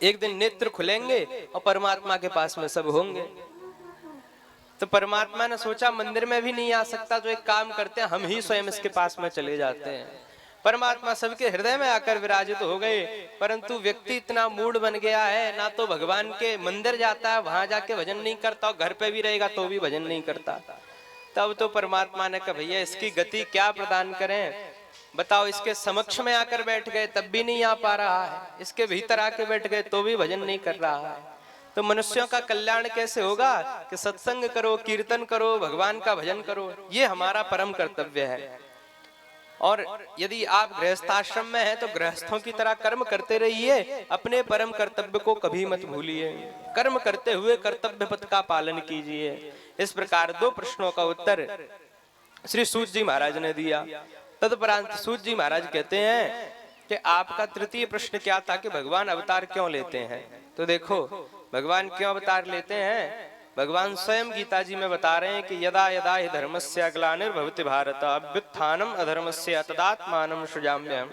Speaker 1: एक दिन नेत्र खुलेंगे और परमात्मा के पास में सब होंगे। तो परमात्मा ने सोचा मंदिर में भी नहीं आ सकता, तो एक काम करते हैं हम ही स्वयं इसके पास में चले जाते हैं। परमात्मा सबके हृदय में आकर विराजित हो गए, परंतु व्यक्ति इतना मूड बन गया है, ना तो भगवान के मंदिर जाता है, वहां जाके भजन नहीं करता, और घर पे भी रहेगा तो भी भजन नहीं करता। तब तो परमात्मा ने कहा भैया इसकी गति क्या प्रदान करें, बताओ। इसके समक्ष में आकर बैठ गए तब भी नहीं आ पा रहा है, इसके भीतर आके बैठ गए तो भी भजन नहीं कर रहा है। तो मनुष्यों का कल्याण कैसे होगा कि सत्संग करो, कीर्तन करो, भगवान का भजन करो, ये हमारा परम कर्तव्य है। और यदि आप गृहस्थाश्रम में हैं तो गृहस्थों की तरह कर्म करते रहिए, अपने परम कर्तव्य को कभी मत भूलिए। कर्म करते हुए कर्तव्य पथ का पालन कीजिए। इस प्रकार दो प्रश्नों का उत्तर श्री सूत जी महाराज ने दिया। तदुपरांत सूत जी महाराज कहते हैं कि आपका तृतीय प्रश्न क्या था कि भगवान अवतार क्यों लेते हैं। तो देखो भगवान क्यों अवतार लेते हैं, भगवान स्वयं गीता जी में बता रहे हैं कि यदा यदा हि धर्मस्य ग्लानिर्भवति भारत अभ्युत्थानम अधर्मस्य तदात्मानं सृजाम्यहम्।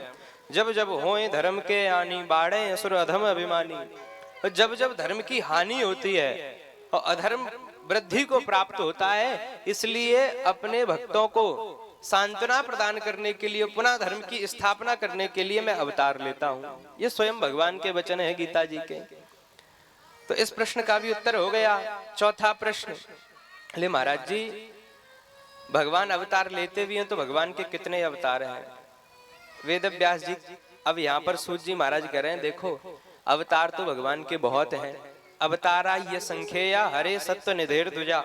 Speaker 1: जब जब होए धर्म के हानि बाढ़े असुर अधम अभिमानी। और जब जब धर्म की हानि होती है और अधर्म वृद्धि को प्राप्त होता है, इसलिए अपने भक्तों को सांत्वना प्रदान करने के लिए, पुनः धर्म की स्थापना करने के लिए मैं अवतार लेता हूँ। ये स्वयं भगवान के वचन है गीता जी के। तो इस प्रश्न का भी उत्तर हो गया। चौथा प्रश्न, ले महाराज जी भगवान अवतार लेते भी हैं तो भगवान के कितने अवतार हैं। वेद व्यास जी अब यहाँ पर सूत जी महाराज कह रहे हैं देखो अवतार तो भगवान के बहुत हैं। अवतारा ये संख्या हरे सत्व निधेर दुजा।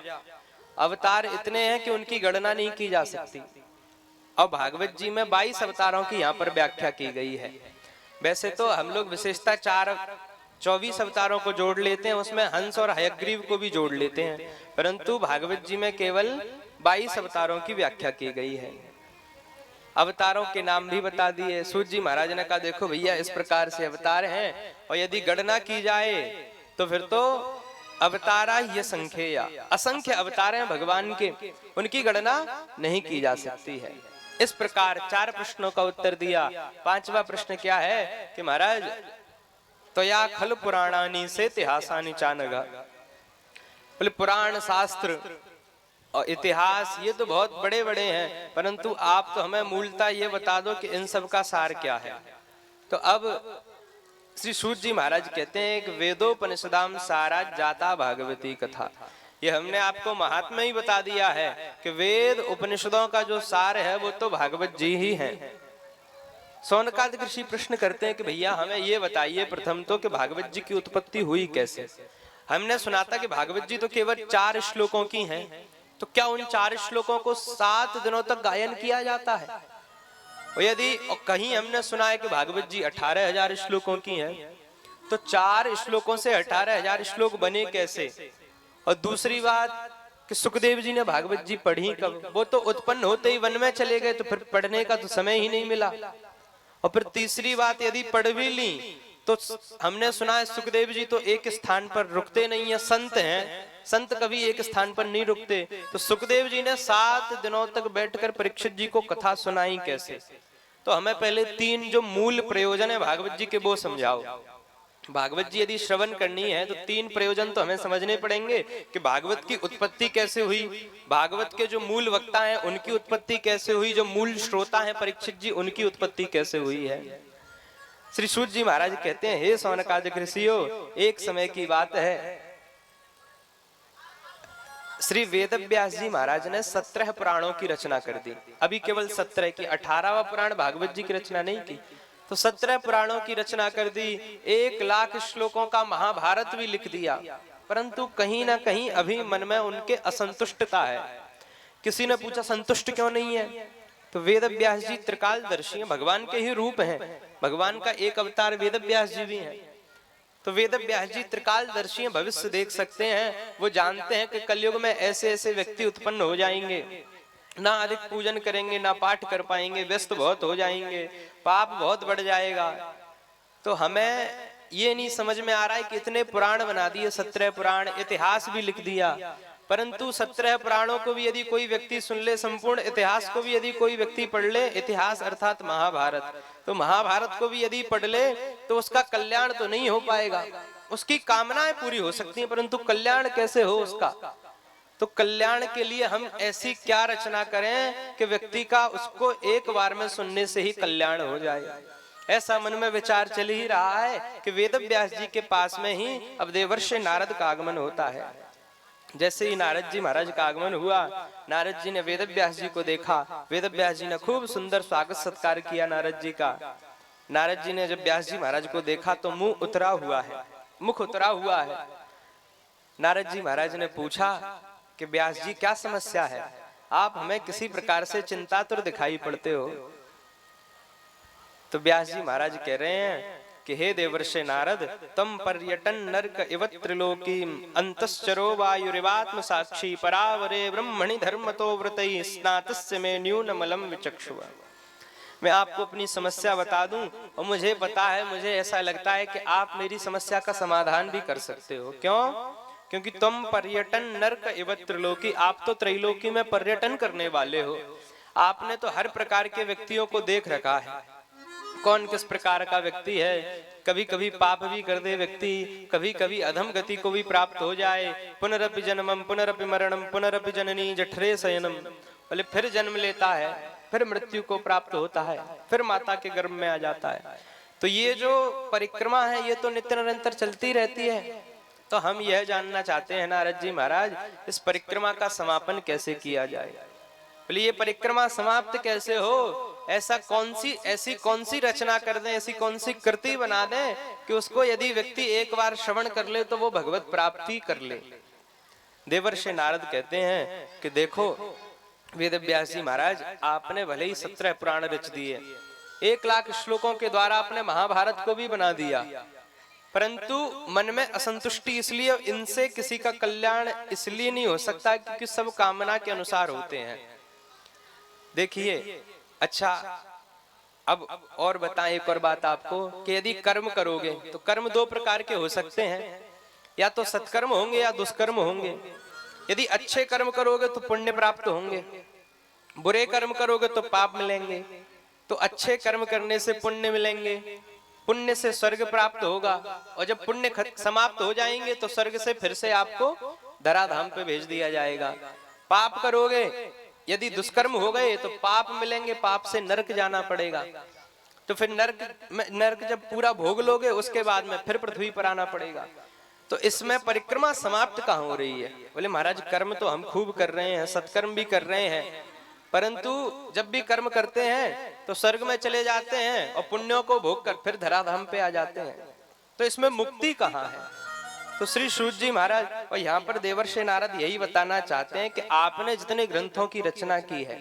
Speaker 1: अवतार इतने हैं कि उनकी गणना नहीं की जा सकती। और भागवत जी में 22 अवतारों की यहाँ पर व्याख्या की गई है। वैसे तो हम लोग विशेषता 24 अवतारों को जोड़ लेते हैं, उसमें हंस और हयग्रीव को भी जोड़ लेते हैं, परंतु भागवत जी में केवल 22 अवतारों की व्याख्या की गई है। अवतारों के नाम भी बता दिए। सूत जी महाराज ने कहा देखो भैया इस प्रकार से अवतार हैं, और यदि गणना की जाए तो फिर तो अवतारा ये संख्या, असंख्य अवतार हैं भगवान के, उनकी गणना नहीं की जा सकती है। इस प्रकार 4 प्रश्नों का उत्तर दिया। 5वां प्रश्न क्या है कि महाराज त्वया खल पुराणानि से इतिहासानि चानघा, बोले पुराण शास्त्र और इतिहास ये तो बहुत बड़े बड़े हैं, परंतु आप तो हमें मूलतः ये बता दो कि इन सब का सार क्या है। तो अब श्री सूत जी महाराज कहते हैं कि वेदोपनिषदाम सारा जाता भागवती कथा, ये हमने आपको महात्मा ही बता दिया है कि वेद उपनिषदों का जो सार है वो तो भागवत जी ही है। सौनकादि ऋषि प्रश्न करते हैं कि भैया हमें ये बताइए प्रथम तो कि भागवत जी की उत्पत्ति हुई कैसे। हमने सुना था कि भागवत जी तो केवल 4 श्लोकों की हैं, तो क्या उन 4 श्लोकों को 7 दिनों तक गायन किया जाता है? और यदि कहीं हमने सुना है कि भागवत जी 18,000 श्लोकों की हैं, तो 4 श्लोकों से 18,000 श्लोक बने कैसे? और दूसरी बात कि सुखदेव जी ने भागवत जी पढ़ी कब? वो तो उत्पन्न होते ही वन में चले गए, तो फिर पढ़ने का तो समय ही नहीं मिला। और फिर तीसरी बात, यदि पढ़ भी ली तो हमने सुना है सुखदेव जी तो एक स्थान पर रुकते नहीं है, संत हैं, संत कभी एक स्थान पर नहीं रुकते। तो सुखदेव जी ने 7 दिनों तक बैठकर परीक्षित जी को कथा सुनाई कैसे? तो हमें पहले 3 जो मूल प्रयोजन है भागवत जी के वो समझाओ। भागवत जी यदि श्रवण करनी है तो 3 प्रयोजन तो हमें समझने पड़ेंगे कि भागवत की उत्पत्ति कैसे हुई, भागवत के जो मूल वक्ता हैं उनकी उत्पत्ति कैसे हुई, जो मूल श्रोता हैं परीक्षित जी उनकी उत्पत्ति कैसे हुई है। श्री सूत जी महाराज कहते हैं हे सौनकादिक ऋषियों, एक समय की बात है, श्री वेदव्यास जी महाराज ने 17 पुराणों की रचना कर दी। अभी केवल 17 की, 18वां पुराण भागवत जी की रचना नहीं की, तो 17 पुराणों की रचना कर दी। 1 लाख श्लोकों का महाभारत भी लिख दिया, परंतु कहीं ना कहीं अभी मन में उनके असंतुष्टता है। किसी ने पूछा संतुष्ट क्यों नहीं है? तो वेदव्यास जी त्रिकालदर्शी हैं, भगवान के ही रूप हैं, भगवान का एक अवतार वेदव्यास जी भी हैं। तो वेदव्यास जी त्रिकालदर्शी हैं, भविष्य देख सकते हैं। वो जानते हैं कि कलयुग में ऐसे ऐसे व्यक्ति उत्पन्न हो जाएंगे, ना अधिक पूजन करेंगे, ना पाठ कर पाएंगे, व्यस्त बहुत हो जाएंगे, पाप बहुत बढ़ जाएगा। तो हमें ये नहीं समझ में आ रहा है कि इतने पुराण बना दिए, 17 पुराण, इतिहास भी लिख दिया, परंतु 17 पुराणों को भी यदि कोई व्यक्ति सुन ले, संपूर्ण इतिहास को भी यदि कोई व्यक्ति पढ़ ले, इतिहास अर्थात महाभारत, तो महाभारत को भी यदि पढ़ ले तो उसका कल्याण तो नहीं हो पाएगा। उसकी कामनाएं पूरी हो सकती हैं, परंतु कल्याण कैसे हो उसका? तो कल्याण के लिए हम ऐसी क्या रचना करें कि व्यक्ति का उसको एक बार में सुनने से ही कल्याण हो जाए। ऐसा मन में विचार चल ही रहा है कि वेदव्यास जी के पास में ही अब देवर्षि नारद का आगमन होता है। जैसे ही नारद जी महाराज का आगमन हुआ, नारद जी ने वेदव्यास जी को देखा, वेदव्यास जी ने खूब सुंदर स्वागत सत्कार किया नारद जी का। नारद जी ने जब व्यास जी महाराज को देखा तो मुंह उतरा हुआ है, मुख उतरा हुआ है। नारद जी महाराज ने पूछा कि व्यास जी क्या समस्या है, आप हमें किसी प्रकार से चिंतातुर दिखाई पड़ते हो। तो व्यास जी महाराज कह रहे हैं कि हे देवर्षि नारद, तम पर्यटन नरक इव त्रिलोकी अंतश्चरो वायुरिवात्म साक्षी परावरे ब्रह्मणि धर्मतो व्रतै स्नातस्य में न्यूनमलम विचक्षुः। मैं आपको अपनी समस्या बता दूं, और मुझे पता है, मुझे ऐसा लगता है कि आप मेरी समस्या का समाधान भी कर सकते हो। क्यों? क्योंकि तुम पर्यटन नरक इव त्रिलोकी, आप तो त्रैलोकी में पर्यटन करने वाले हो। आपने तो हर प्रकार के व्यक्तियों को देख रखा है, कौन किस प्रकार का व्यक्ति है। कभी कभी पाप भी कर दे व्यक्ति, कभी कभी अधम गति को भी प्राप्त हो जाए। पुनरपि जन्मम पुनरपि मरणम पुनरपि जननी जठरे शयनम, बोले फिर जन्म लेता है, फिर मृत्यु को प्राप्त होता है, फिर माता के गर्भ में आ जाता है। तो ये जो परिक्रमा है ये तो नित्य निरंतर चलती रहती है। तो हम यह जानना चाहते हैं नारद जी महाराज, इस परिक्रमा का समापन कैसे किया जाए? बोले ये परिक्रमा समाप्त कैसे हो? ऐसी कौन सी रचना कर दें, ऐसी कौन सी कृति बना दें कि उसको यदि व्यक्ति एक बार श्रवण कर ले तो वो भगवत प्राप्ति कर ले। देवर्षि नारद कहते हैं कि देखो वेदव्यास जी महाराज, आपने भले ही 17 पुराण रच दिए, 1 लाख श्लोकों के द्वारा आपने महाभारत को भी बना दिया, परंतु मन में असंतुष्टि इसलिए, इनसे किसी का कल्याण इसलिए नहीं हो सकता क्योंकि सब कामना के अनुसार होते हैं। देखिए अच्छा, अब और बताएं एक और बात आपको कि यदि कर्म करोगे तो कर्म दो प्रकार के हो सकते हैं, या तो सत्कर्म होंगे या दुष्कर्म होंगे। यदि अच्छे कर्म करोगे तो पुण्य प्राप्त होंगे, बुरे कर्म करोगे तो पाप मिलेंगे। तो अच्छे कर्म करने से पुण्य मिलेंगे, पुण्य से स्वर्ग प्राप्त होगा, और जब पुण्य समाप्त हो जाएंगे तो स्वर्ग से फिर से आपको धराधाम पे भेज दिया जाएगा। पाप करोगे, यदि दुष्कर्म हो गए तो पाप मिलेंगे, पाप से नरक जाना पड़ेगा। तो फिर नरक जब पूरा भोग लोगे उसके बाद में फिर पृथ्वी पर आना पड़ेगा। तो इसमें परिक्रमा समाप्त कहाँ हो रही है? बोले महाराज कर्म तो हम खूब कर रहे हैं, सत्कर्म भी कर रहे हैं, परंतु जब भी कर्म करते हैं तो स्वर्ग में चले जाते हैं और पुण्यों को भोग कर फिर धराधाम पे आ जाते हैं। तो इसमें मुक्ति कहाँ है? तो श्री सूत जी महाराज और यहाँ पर देवर्षि नारद यही बताना चाहते हैं कि आपने जितने ग्रंथों की रचना की है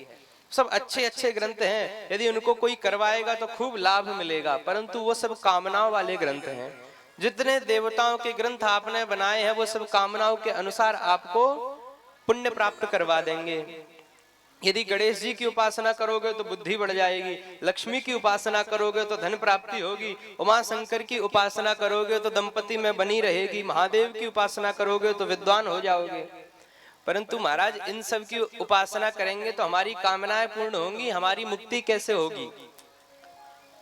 Speaker 1: सब अच्छे अच्छे ग्रंथ हैं, यदि उनको कोई करवाएगा तो खूब लाभ मिलेगा, परंतु वो सब कामनाओं वाले ग्रंथ हैं। जितने देवताओं के ग्रंथ आपने बनाए हैं वो सब कामनाओं के अनुसार आपको पुण्य प्राप्त करवा देंगे। यदि गणेश जी की उपासना करोगे तो बुद्धि बढ़ जाएगी, लक्ष्मी की उपासना करोगे तो धन प्राप्ति होगी, उमा शंकर की उपासना करोगे तो दंपति में बनी रहेगी, महादेव की उपासना करोगे तो विद्वान हो जाओगे। परंतु महाराज इन सब की उपासना करेंगे तो हमारी कामनाएं पूर्ण होंगी, हमारी मुक्ति कैसे होगी?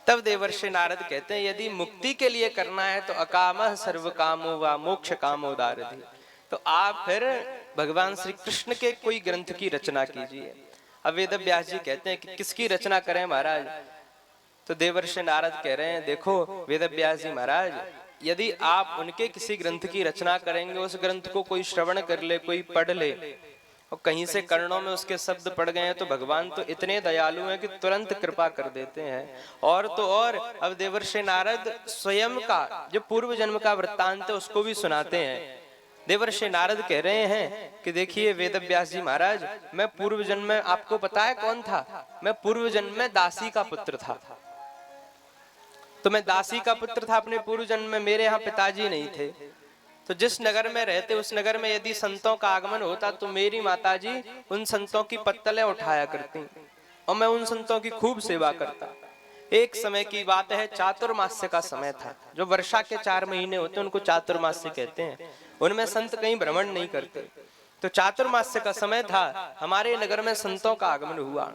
Speaker 1: तब देवर्षि नारद कहते हैं यदि मुक्ति के लिए करना है तो अकामः सर्व कामो वा मोक्ष कामो दारधि, तो आप फिर भगवान श्री कृष्ण के कोई ग्रंथ की रचना कीजिए। अब वेद व्यास जी कहते हैं कि किसकी रचना करें महाराज? तो देवर्षि नारद कह रहे हैं देखो वेद व्यास जी महाराज, यदि आप उनके किसी ग्रंथ की रचना करेंगे, उस ग्रंथ को कोई श्रवण कर ले, कोई पढ़ ले और कहीं से कर्णों में उसके शब्द पड़ गए हैं तो भगवान तो इतने दयालु हैं कि तुरंत कृपा कर देते हैं। और तो और अब देवर्षि नारद स्वयं का जो पूर्व जन्म का वृत्तांत है उसको भी सुनाते हैं। देवर्षि नारद कह रहे हैं कि देखिए वेद व्यास जी महाराज, मैं पूर्व जन्म में, आपको पता है कौन था? मैं पूर्व जन्म में दासी का पुत्र था। तो मैं दासी का पुत्र था अपने पूर्व जन्म में, मेरे यहाँ पिताजी नहीं थे। तो जिस नगर में रहते उस नगर में यदि संतों का आगमन होता तो मेरी माताजी उन संतों की पत्तलें उठाया करती और मैं उन संतों की खूब सेवा करता। एक समय की बात है, चातुर्मास्य का समय था, जो वर्षा के 4 महीने होते हैं उनको चातुर्मास्य कहते हैं, उनमें संत कहीं भ्रमण नहीं करते। तो चातुर्मास्य का समय था, हमारे नगर में संतों का आगमन हुआ।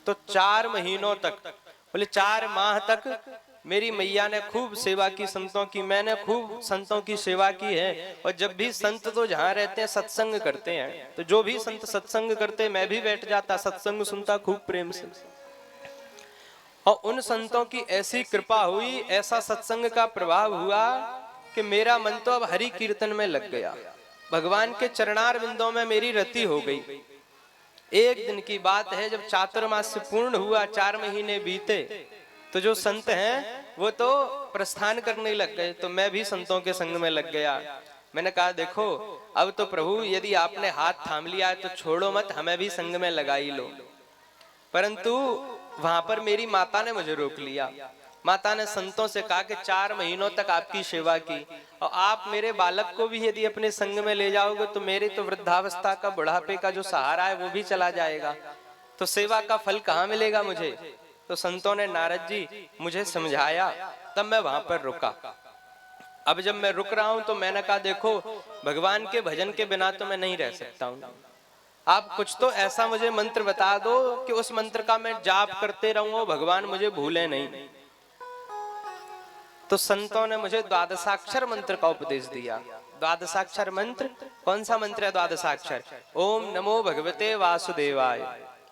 Speaker 1: तो 4 महीनों तक, बोले 4 माह तक मेरी मैया ने खूब सेवा की संतों की, मैंने खूब संतों की सेवा की है। और जब भी संत तो जहाँ रहते हैं सत्संग करते हैं, तो जो भी संत सत्संग करते मैं भी बैठ जाता, सत्संग सुनता खूब प्रेम से। और उन संतों की ऐसी कृपा हुई, ऐसा सत्संग का प्रभाव हुआ कि मेरा मन तो अब हरि कीर्तन में लग गया, भगवान के चरणार बिंदों में मेरी रति हो गई। एक दिन की बात है, जब चातुर्मास्य पूर्ण हुआ, 4 महीने बीते, तो जो संत हैं वो तो प्रस्थान करने लग गए, तो मैं भी संतों के संग में लग गया। मैंने कहा देखो अब तो प्रभु यदि आपने हाथ थाम लिया है तो छोड़ो मत, हमें भी संग में लगा ही लो। परंतु वहां पर मेरी माता ने मुझे रोक लिया। माता ने संतों से कहा कि 4 महीनों तक आपकी सेवा की और आप मेरे बालक को भी यदि अपने संग में ले जाओगे तो मेरी तो वृद्धावस्था का, बुढ़ापे का जो सहारा है वो भी चला जाएगा, तो सेवा का फल कहाँ मिलेगा मुझे? तो संतों ने नारद जी मुझे समझाया, तब मैं वहां पर रुका। अब जब मैं रुक रहा हूं तो मैंने कहा देखो भगवान के भजन के बिना तो मैं नहीं रह सकता हूं, आप कुछ तो ऐसा मुझे मंत्र बता दो कि उस मंत्र का मैं जाप करते रहूं, भगवान मुझे भूले नहीं। तो संतों ने मुझे द्वादशाक्षर मंत्र का उपदेश दिया। द्वादशाक्षर मंत्र, कौन सा मंत्र है द्वादशाक्षर? ओम नमो भगवते वासुदेवाय,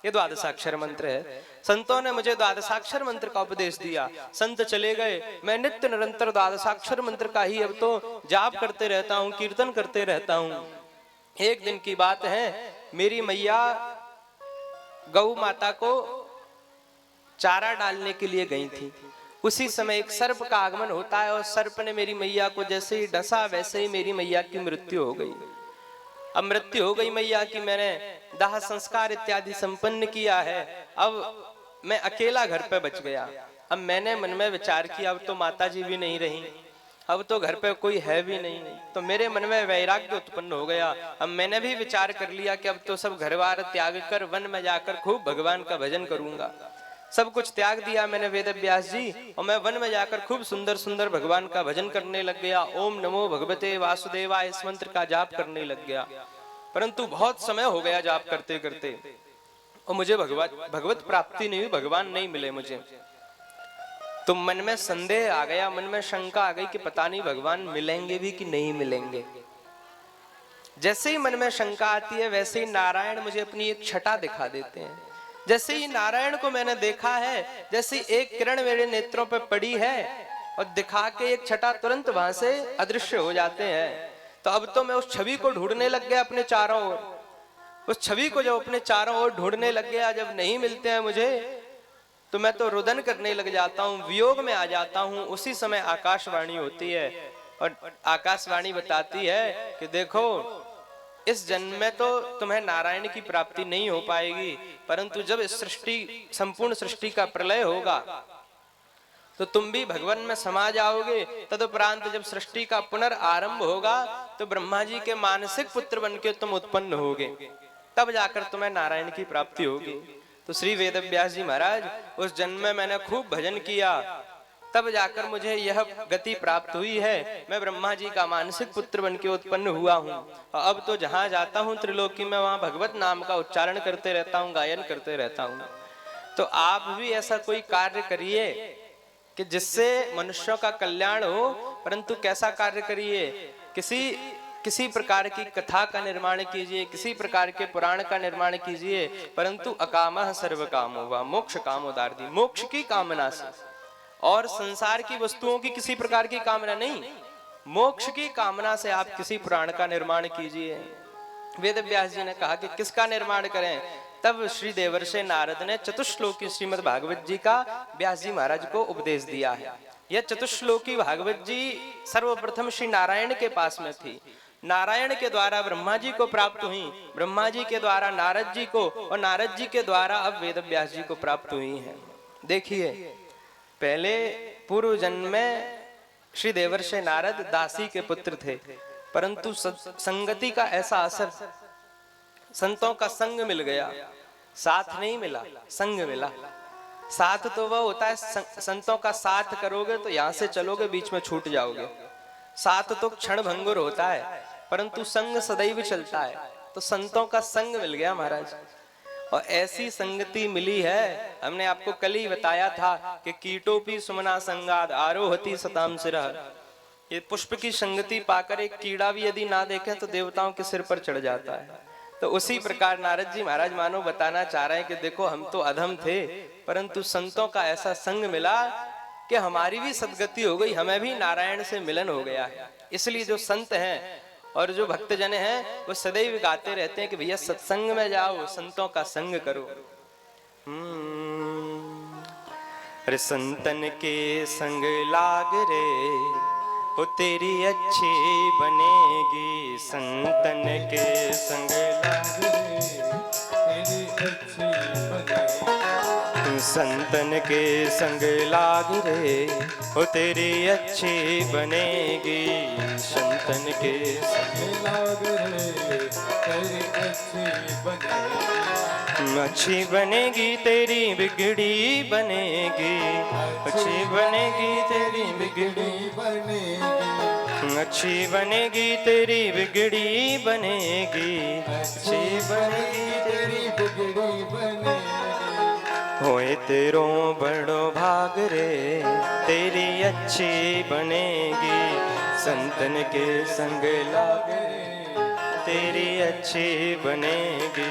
Speaker 1: ये द्वादशाक्षर मंत्र है। संतों ने मुझे द्वादशाक्षर मंत्र का उपदेश दिया। संत चले गए, मैं नित्य निरंतर द्वादशाक्षर मंत्र का ही अब तो जाप करते रहता हूँ, कीर्तन करते रहता हूँ। एक दिन की बात है, मेरी मैया गौ माता को चारा डालने के लिए गई थी। उसी समय एक सर्प का आगमन होता है और सर्प ने मेरी मैया को जैसे ही डसा वैसे ही मेरी मैया की मृत्यु हो गई। अब मृत्यु हो गई मैया की, मैंने दाह संस्कार इत्यादि संपन्न किया है, अब मैं अकेला घर पे बच गया। अब मैंने मन में विचार किया अब तो माता जी भी नहीं रही, अब तो घर पे कोई है भी नहीं। तो मेरे मन में वैराग्य उत्पन्न हो गया। अब मैंने भी विचार कर लिया कि अब तो सब घर बार त्याग कर वन में जाकर खूब भगवान का भजन करूंगा। सब कुछ त्याग दिया मैंने वेद व्यास जी, और मैं वन में जाकर खूब सुंदर सुंदर भगवान का भजन करने लग गया। ओम नमो भगवते वासुदेवाय इस मंत्र का जाप करने लग गया। परंतु बहुत समय हो गया जाप करते करते, और मुझे भगवत प्राप्ति नहीं हुई, भगवान नहीं मिले मुझे। तो मन में संदेह आ गया, मन में शंका आ गई कि पता नहीं भगवान मिलेंगे भी कि नहीं मिलेंगे। जैसे ही मन में शंका आती है वैसे ही नारायण मुझे अपनी एक छटा दिखा देते हैं। जैसे ही नारायण को मैंने देखा है, जैसे एक किरण मेरे नेत्रों पर पड़ी है और दिखा के एक छटा तुरंत वहां से अदृश्य हो जाते हैं। तो अब तो मैं उस छवि को ढूंढने लग गया अपने चारों ओर। उस छवि को जब अपने चारों ओर ढूंढने लग गया, जब नहीं मिलते हैं मुझे, तो मैं तो रुदन करने लग जाता हूँ, वियोग में आ जाता हूँ। उसी समय आकाशवाणी होती है और आकाशवाणी बताती है कि देखो इस जन्म में तो तुम्हें नारायण की प्राप्ति नहीं हो पाएगी, परंतु जब इस सृष्टि संपूर्ण सृष्टि का प्रलय होगा तो तुम भी भगवान में समा जाओगे। तदुपरांत जब सृष्टि का पुनर्आरंभ होगा तो ब्रह्मा जी के मानसिक पुत्र बनके तुम उत्पन्न होगे, तब जाकर तुम्हें नारायण की प्राप्ति होगी। तो श्री वेद व्यास जी महाराज, उस जन्म में मैंने खूब भजन किया, तब जाकर मुझे यह गति प्राप्त हुई है। मैं ब्रह्मा जी का मानसिक पुत्र बनके उत्पन्न हुआ हूँ। और अब तो जहां जाता हूँ त्रिलोकी में, वहां भगवत नाम का उच्चारण करते रहता हूँ, गायन करते रहता हूँ। तो आप भी ऐसा कोई कार्य करिए कि जिससे मनुष्यों का कल्याण हो, परंतु कैसा कार्य करिए? किसी प्रकार की कथा का निर्माण कीजिए, किसी प्रकार के पुराण का निर्माण कीजिए, परंतु अकामः सर्व कामो वा मोक्ष कामोदार्दी, मोक्ष की कामना से, और संसार की वस्तुओं की किसी प्रकार की कामना नहीं, मोक्ष की कामना से आप किसी पुराण का निर्माण कीजिए। वेद व्यास जी ने कहा कि किसका निर्माण करें? तब श्री देवर्षि नारद ने चतुश्लोकी श्रीमद् भागवत जी का व्यास जी महाराज को उपदेश दिया है। यह चतुश्लोकी भागवत जी सर्वप्रथम श्री नारायण के पास में थी। नारायण के द्वारा ब्रह्मा जी को प्राप्त हुई, ब्रह्मा जी के द्वारा नारद जी को, और नारद जी के द्वारा अब वेद व्यास जी को प्राप्त हुई है। देखिए, पहले पूर्व जन्म में श्री देवर्षि नारद दासी के पुत्र थे, परंतु संगति का ऐसा असर, संतों का संग मिल गया, साथ नहीं मिला, संग मिला। साथ तो वह होता है, संतों का साथ करोगे तो यहां से चलोगे, बीच में छूट जाओगे। साथ तो क्षण भंगुर होता है, परंतु संग सदैव चलता है। तो संतों का संग मिल गया महाराज, और ऐसी संगति मिली है। हमने आपको कल ही बताया था कि कीटोपी सुमना संगाद आरोहति सताम सिरह। ये पुष्प की संगति पाकर एक कीड़ा भी यदि ना देखे तो देवताओं के सिर पर चढ़ जाता है। तो उसी प्रकार नारद जी महाराज मानो बताना चाह रहे हैं कि देखो, हम तो अधम थे, परंतु संतों का ऐसा संग मिला कि हमारी भी सदगति हो गई, हमें भी नारायण से मिलन हो गया है। इसलिए जो संत हैं और जो भक्तजन हैं वो सदैव गाते रहते हैं कि भैया सत्संग में जाओ, संतों का संग करो। अरे संतन के संग लाग रे, वो तेरी अच्छी बनेगी। संतन के संग लाग रे, तेरी अच्छी बनेगी। संतन के संग लाग रे, वो तेरी अच्छी बनेगी। संतन के संग लाग रे, तेरी अच्छी बनेगी। अच्छी बनेगी तेरी बिगड़ी बनेगी, अच्छी बनेगी तेरी बिगड़ी बनेगी। अच्छी बनेगी तेरी बिगड़ी बनेगी, अच्छी बनेगी तेरी बिगड़ी बनेगी। होए तेरो बड़ो भाग रे, तेरी अच्छी बनेगी। संतन के संग लाग रे, तेरी अच्छी बनेगी।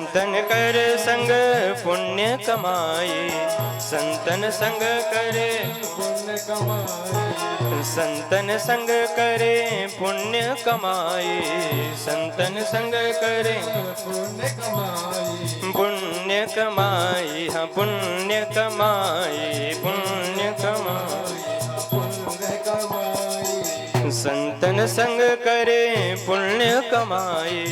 Speaker 1: संतन कर संग पुण्य कमाए, संतन संग करे
Speaker 2: पुण्य कमाए,
Speaker 1: संतन संग करे पुण्य कमाए, संतन संग करे
Speaker 2: पुण्य कमाए,
Speaker 1: पुण्य कमाए, हाँ पुण्य कमाए, पुण्य कमाए,
Speaker 2: पुण्य कमाए,
Speaker 1: संतन संग करे पुण्य कमाए,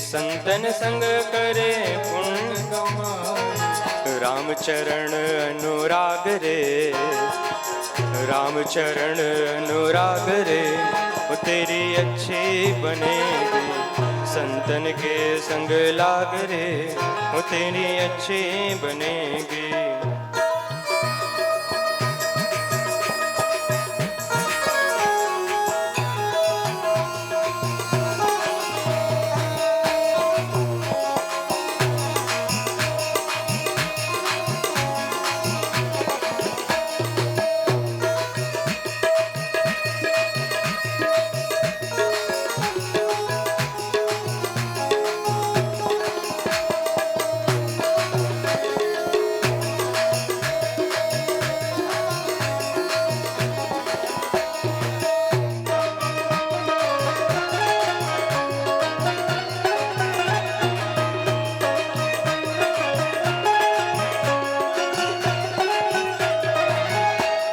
Speaker 1: संतन संग करे पुण्य
Speaker 2: कमाए,
Speaker 1: राम चरण अनुराग रे, राम चरण अनुराग रे, वो तेरी अच्छी बनेगी, संतन के संग लाग रे, वो तेरी अच्छी बनेगी।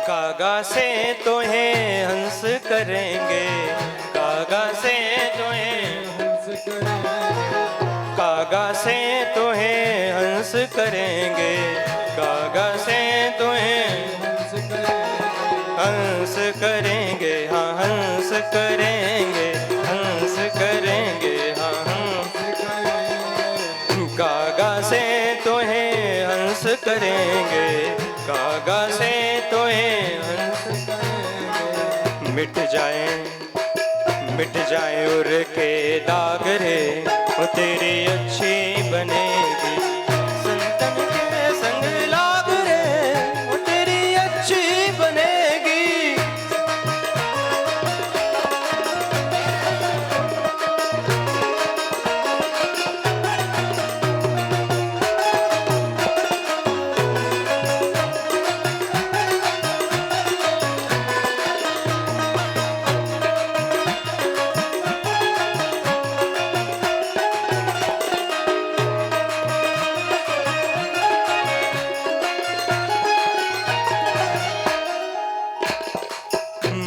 Speaker 1: कागा से तोहें हंस करेंगे, कागा से तोहें
Speaker 2: हंस करेंगे,
Speaker 1: कागा से तोहें हंस करेंगे, कागा से तोहें
Speaker 2: हंस करेंगे,
Speaker 1: हंस करेंगे, हाँ हंस करेंगे, हंस करेंगे, हाँ हंस
Speaker 2: हंस करेंगे,
Speaker 1: कागा से तोहें हंस करेंगे, कागा से तोहें हंस
Speaker 2: करेंगे,
Speaker 1: मिट जाए उर के दाग रे, वो तेरी अच्छी बनेगी, संतन के संग लाग रे, वो तेरी अच्छी बनेगी।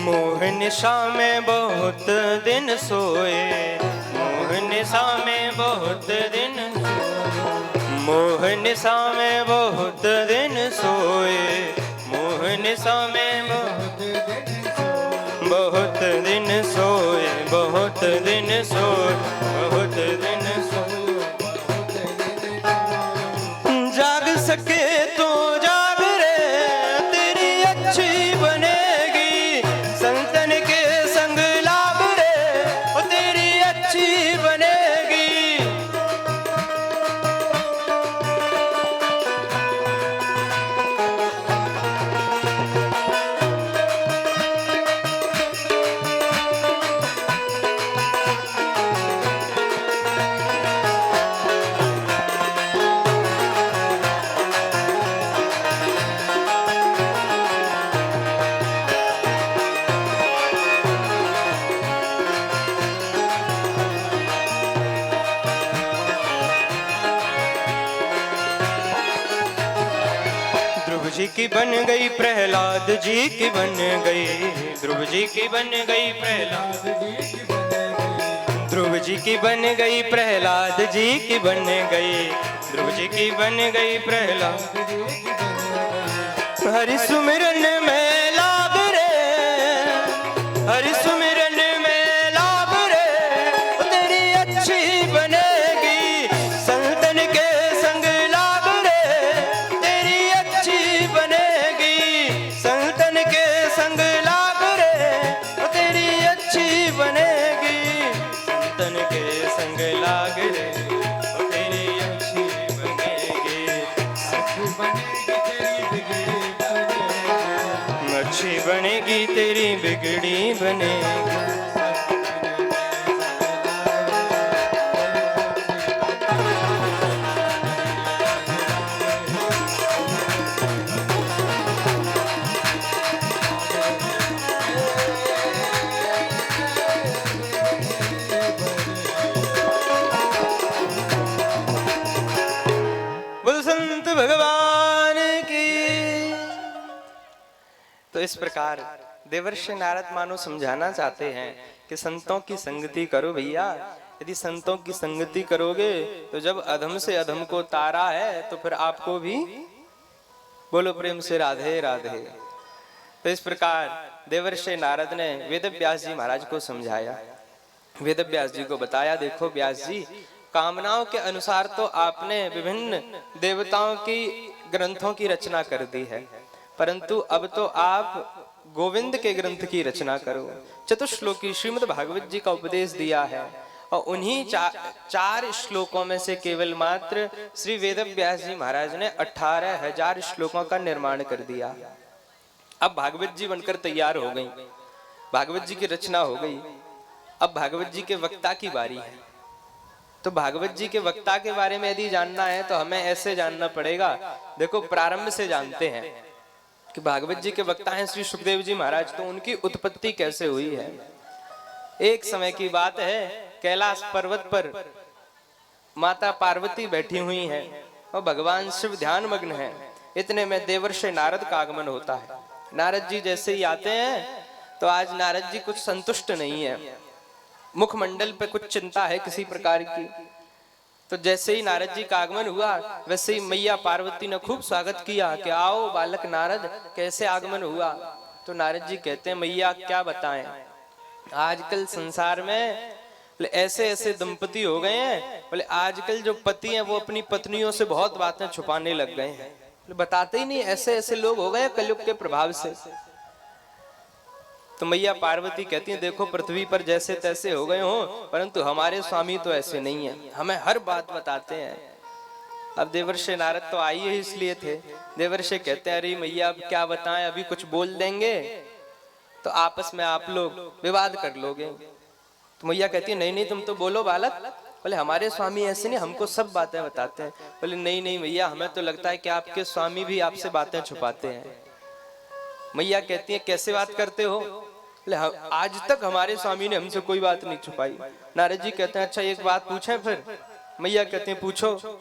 Speaker 1: मोह निशा में बहुत दिन सोए, मोह निशा में बहुत दिन, मोह निशा में बहुत दिन सोए, मोह निशा में बहुत दिन सोए, बहुत दिन सोए, बहुत दिन सोए, जाग सके तो जाग रे, तेरी अच्छी बनेगी, संतन के संग लाग रे, वो तेरी अच्छी बनेगी। ध्रुव जी की बन गई प्रहलाद जी की बन गई, ध्रुव जी की बन गई प्रहलाद, ध्रुव जी की बन गई प्रहलाद जी की बन गई, ध्रुव जी की बन गई प्रहलाद, हरि सुमिरन में लाग रे, हरि सुमिरन में लाग रे, वो तेरी अच्छी बनेगी, संतन के संग लाग रे, तेरी अच्छी बनेगी, संतन के संग लाग रे, वो तेरी अच्छी बनेगी, संतन के संग लाग रे, वो तेरी अच्छी बनेगी, अच्छी बनेगी तेरी बिगड़ी बनेगी। तो इस प्रकार देवर्षि नारद मानो समझाना चाहते हैं कि संतों की संगति करो भैया। यदि संतों की संगति करोगे तो जब अधम से अधम को तारा है तो फिर आपको भी बोलो प्रेम से राधे राधे। तो इस प्रकार देवर्षि नारद ने वेद व्यास जी महाराज को समझाया। वेद व्यास जी को बताया, देखो व्यास जी, कामनाओं के अनुसार तो आपने विभिन्न देवताओं की ग्रंथों की रचना कर दी है, परंतु अब तो आप गोविंद के ग्रंथ की रचना करो। चतुश्लोकी श्रीमद् भागवत जी का उपदेश दिया है और उन्हीं चार श्लोकों में से केवल मात्र श्री वेद व्यास जी महाराज ने 18,000 श्लोकों का निर्माण कर दिया। अब भागवत जी बनकर तैयार हो गई, भागवत जी की रचना हो गई। अब भागवत जी के वक्ता की बारी है। तो भागवत जी के वक्ता के बारे में यदि जानना है तो हमें ऐसे जानना पड़ेगा। देखो, प्रारंभ से जानते हैं कि भागवत जी के वक्ता हैं श्री सुखदेव जी महाराज। तो उनकी उत्पत्ति कैसे हुई है। एक समय की बात है, कैलाश पर्वत पर माता पार्वती बैठी हुई हैं और भगवान शिव ध्यान मग्न है। इतने में देवर्षि नारद का आगमन होता है। नारद जी जैसे ही आते हैं तो आज नारद जी कुछ संतुष्ट नहीं है, मुखमंडल पे कुछ चिंता है किसी प्रकार की। तो जैसे ही नारद जी का आगमन हुआ वैसे ही मैया पार्वती ने खूब स्वागत किया कि आओ बालक नारद, कैसे आगमन हुआ। तो नारद जी कहते हैं, मैया क्या बताएं, आजकल संसार में ऐसे ऐसे दंपति हो गए हैं, बोले आजकल जो पति हैं वो अपनी पत्नियों से बहुत बातें छुपाने लग गए हैं, बताते ही नहीं, ऐसे ऐसे लोग हो गए कलयुग के प्रभाव से। तो मैया पार्वती कहती है, देखो पृथ्वी पर जैसे तैसे हो गए हो, परंतु हमारे स्वामी तो ऐसे नहीं है, हमें हर बात बताते हैं। अब देवर्षि नारद तो आए ही इसलिए थे। देवर्षि कहते हैं, अरे मैया अब क्या बताएं, अभी कुछ बोल देंगे तो आपस में आप लोग विवाद कर लोगे। तो मैया कहती है, नहीं नहीं तुम तो बोलो बालक। बोले हमारे स्वामी ऐसे नहीं, हमको सब बातें बताते हैं। बोले नहीं नहीं मैया, हमें तो लगता है कि आपके स्वामी भी आपसे बातें छुपाते हैं। मैया कहती है, कैसे बात करते हो। बोले आज तक हमारे स्वामी ने हमसे कोई बात नहीं छुपाई। नारद जी कहते हैं, अच्छा एक बात पूछें फिर। मैया कहते हैं, पूछो।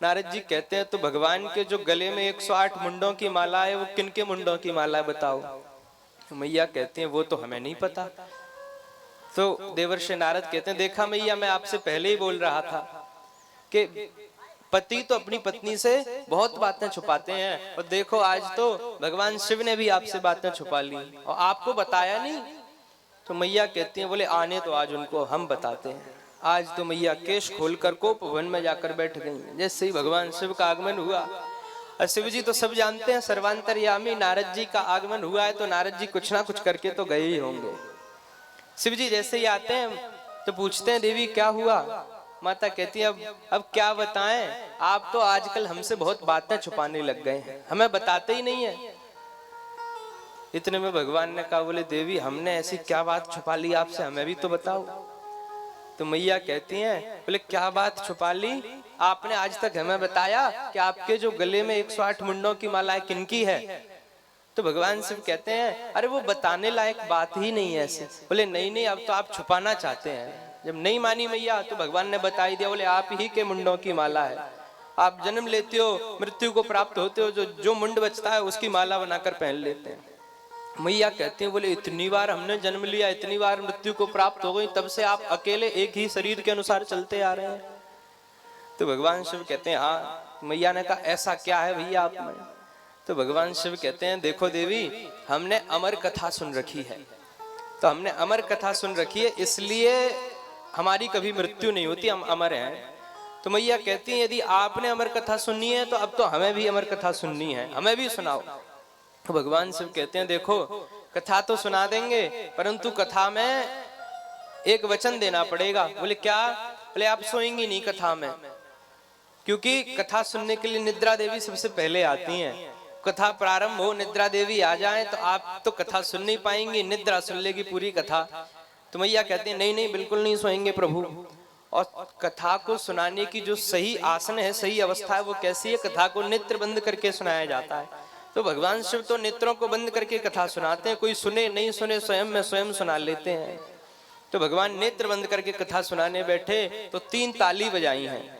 Speaker 1: नारद जी कहते हैं, तो भगवान के जो गले में 108 मुंडों की माला है वो किन के मुंडों की माला बताओ। मैया कहती हैं, वो तो हमें नहीं पता। तो देवर्षि नारद कहते हैं, देखा मैया, मैं आपसे पहले ही बोल रहा था कि पति तो अपनी पत्नी से बहुत बातें छुपाते हैं, और देखो आज तो भगवान शिव ने भी आपसे बातें छुपा ली और आपको बताया नहीं। तो मैया कहती हैं, बोले आने तो आज उनको हम बताते हैं। आज तो मैया केश खोलकर कोप भवन में जाकर बैठ गई। जैसे ही भगवान शिव का आगमन हुआ, और शिव जी तो सब जानते हैं सर्वांतर्यामी, नारद जी का आगमन हुआ है तो नारद जी कुछ ना कुछ करके तो गए ही होंगे। शिव जी जैसे ही आते हैं तो पूछते हैं, देवी क्या हुआ। माता कहती है, अब क्या बताएं, आप तो आजकल हमसे बहुत बातें छुपाने लग गए हैं, हमें बताते ही नहीं है। इतने में भगवान ने कहा, बोले देवी हमने ऐसी क्या बात छुपा ली आपसे, हमें भी तो बताओ। तो मैया कहती हैं, बोले क्या बात छुपा ली, आपने आज तक हमें बताया कि आपके जो गले में 108 मुंडों की माला है किनकी है। तो भगवान शिव कहते हैं, अरे वो बताने लायक बात ही नहीं है ऐसे। बोले नहीं नहीं, अब तो आप छुपाना चाहते हैं। जब नहीं मानी मैया तो भगवान ने बता ही दिया, बोले आप ही के मुंडों की माला है। आप जन्म लेते हो, मृत्यु को प्राप्त होते हो, जो मुंड बचता है उसकी माला बनाकर पहन लेते हैं। मैया कहती हैं, बोले इतनी बार हमने जन्म लिया, इतनी बार मृत्यु को प्राप्त हो गई, तब से आप अकेले एक ही शरीर के अनुसार चलते आ रहे हैं। तो भगवान शिव कहते हैं, हाँ। मैया ने कहा, ऐसा क्या है भैया आप में। तो भगवान शिव कहते हैं, देखो देवी, हमने अमर कथा सुन रखी है। तो हमने अमर कथा सुन रखी है, इसलिए हमारी कभी मृत्यु नहीं होती, हम अमर हैं। तो मैया कहती है, यदि आपने अमर कथा सुननी है तो अब तो हमें भी अमर कथा सुननी है, हमें भी सुनाओ। तो भगवान शिव कहते हैं, देखो कथा तो सुना देंगे, परंतु कथा में एक वचन देना पड़ेगा। बोले क्या। बोले आप सोएंगी नहीं कथा में, क्योंकि कथा सुनने के लिए निद्रा देवी सबसे पहले आती हैं। कथा प्रारंभ हो, निद्रा देवी आ जाए तो आप तो कथा सुन नहीं पाएंगी, निद्रा सुन लेगी पूरी कथा। तो मैया कहती है, नहीं नहीं बिल्कुल नहीं सोएंगे प्रभु। और कथा को सुनाने की जो सही आसन है, सही अवस्था है, वो कैसी है, कथा को नेत्र बंद करके सुनाया जाता है। तो भगवान शिव तो नेत्रों को बंद करके कथा सुनाते हैं, कोई सुने नहीं सुने स्वयं में स्वयं सुना लेते हैं। तो भगवान नेत्र बंद करके कथा सुनाने बैठे तो 3 ताली बजाई हैं।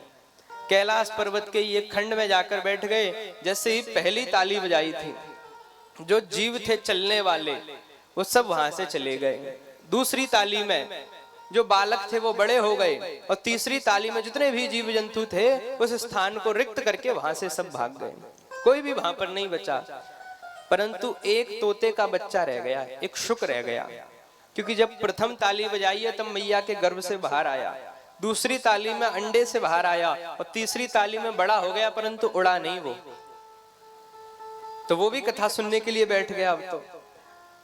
Speaker 1: कैलाश पर्वत के ये खंड में जाकर बैठ गए। जैसे ही पहली ताली बजाई थी जो जीव थे चलने वाले वो सब वहां से चले गए। दूसरी ताली में जो बालक थे वो बड़े हो गए और तीसरी ताली में जितने भी जीव जंतु थे उस स्थान को रिक्त करके वहां से सब भाग गए, कोई भी वहां पर नहीं बचा। परंतु एक तोते का बच्चा रह गया, एक शुक रह गया, क्योंकि जब प्रथम ताली बजाई है तब मैया के गर्भ से बाहर आया, दूसरी ताली में अंडे से बाहर आया और तीसरी ताली में बड़ा हो गया परंतु उड़ा नहीं वो, तो वो भी कथा सुनने के लिए बैठ गया।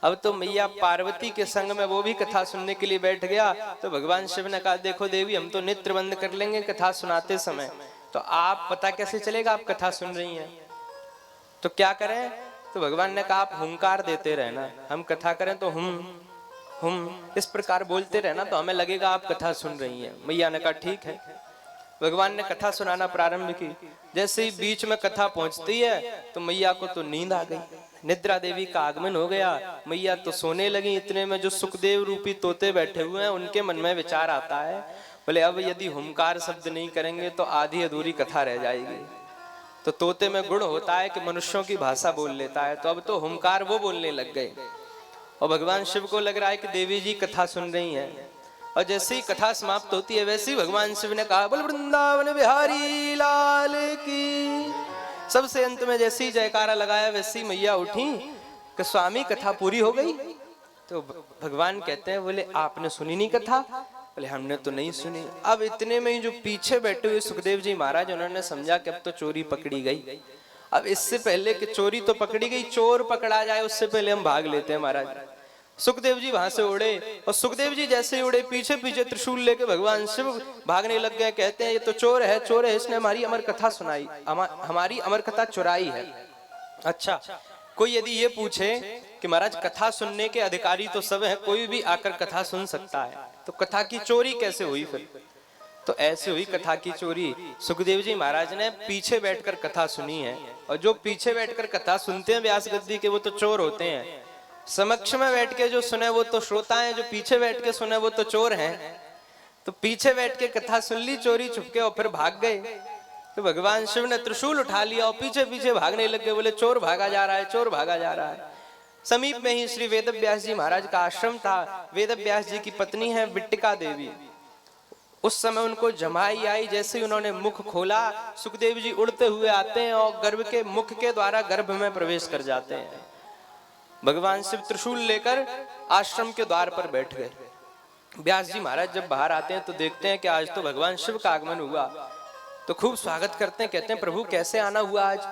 Speaker 1: अब तो मैया पार्वती के संग में वो भी कथा सुनने के लिए बैठ गया। तो भगवान शिव ने कहा देखो देवी, हम तो नेत्र बंद कर लेंगे कथा सुनाते समय, तो आप पता कैसे चलेगा आप कथा सुन रही हैं, तो क्या करें? तो भगवान ने कहा आप हुंकार देते रहना, हम कथा करें तो हम इस प्रकार बोलते रहना तो हमें लगेगा आप कथा सुन रही हैं। मैया ने कहा ठीक है। भगवान ने कथा सुनाना प्रारंभ की। जैसे ही बीच में कथा पहुंचती है तो मैया को तो नींद आ गई, निद्रा देवी का आगमन हो गया। मैया तो सोने लगी। इतने में जो सुखदेव रूपी तोते बैठे हुए हैं उनके मन में विचार आता है, बोले अब यदि हुंकार शब्द नहीं करेंगे तो आधी अधूरी कथा रह जाएगी। तो तोते में गुण होता है कि मनुष्यों की भाषा बोल लेता है, तो अब तो हुंकार वो बोलने लग गए। और भगवान शिव को लग रहा है कि देवी जी कथा सुन रही हैं। और जैसे ही कथा समाप्त होती है वैसे ही भगवान शिव ने कहा बोल वृंदावन बिहारी लाल की। सबसे अंत में जैसे ही जयकारा लगाया वैसे ही मैया उठी कि स्वामी कथा पूरी हो गई। तो भगवान कहते हैं बोले आपने सुनी नहीं कथा? बोले हमने तो नहीं सुनी। अब इतने में ही जो पीछे बैठे हुए सुखदेव जी महाराज उन्होंने समझा कि अब तो चोरी पकड़ी गई। अब इससे पहले कि चोरी तो पकड़ी गई, चोर पकड़ा जाए उससे पहले हम भाग लेते हैं महाराज। सुखदेव जी वहां से उड़े और सुखदेव जी जैसे ही उड़े पीछे पीछे त्रिशूल लेके भगवान शिव भागने लग गए। कहते हैं ये तो चोर है, चोर है, इसने हमारी अमर कथा सुनाई, हमारी अमर कथा चुराई है। अच्छा, कोई यदि ये पूछे कि महाराज कथा सुनने के अधिकारी तो सब हैं, कोई भी आकर कथा सुन सकता है, तो कथा की चोरी कैसे हुई फिर? तो ऐसे हुई कथा की चोरी। सुखदेव जी महाराज ने पीछे बैठकर कथा सुनी है, और जो पीछे बैठकर कथा सुनते हैं व्यास गद्दी के वो तो चोर होते हैं। समक्ष में बैठ के जो सुने वो तो श्रोता हैं, जो पीछे बैठ के सुने वो तो चोर हैं। तो पीछे बैठ के कथा सुन ली चोरी छुपके और फिर भाग गए। तो भगवान शिव ने त्रिशूल उठा लिया और पीछे पीछे भागने लग गए। बोले चोर भागा जा रहा है, चोर भागा जा रहा है। समीप में ही श्री वेदव्यास जी महाराज का आश्रम था। वेदव्यास जी की पत्नी है बिट्टिका देवी। उस समय उनको जमाई आई। जैसे ही उन्होंने मुख खोला सुखदेव जी उड़ते हुए आते हैं और गर्भ के मुख के द्वारा गर्भ में प्रवेश कर जाते हैं। भगवान शिव त्रिशूल लेकर आश्रम के द्वार पर बैठ गए। व्यास जी महाराज जब बाहर आते हैं तो देखते हैं कि आज तो भगवान शिव का आगमन हुआ, तो खूब स्वागत करते हैं। कहते हैं प्रभु कैसे आना हुआ आज?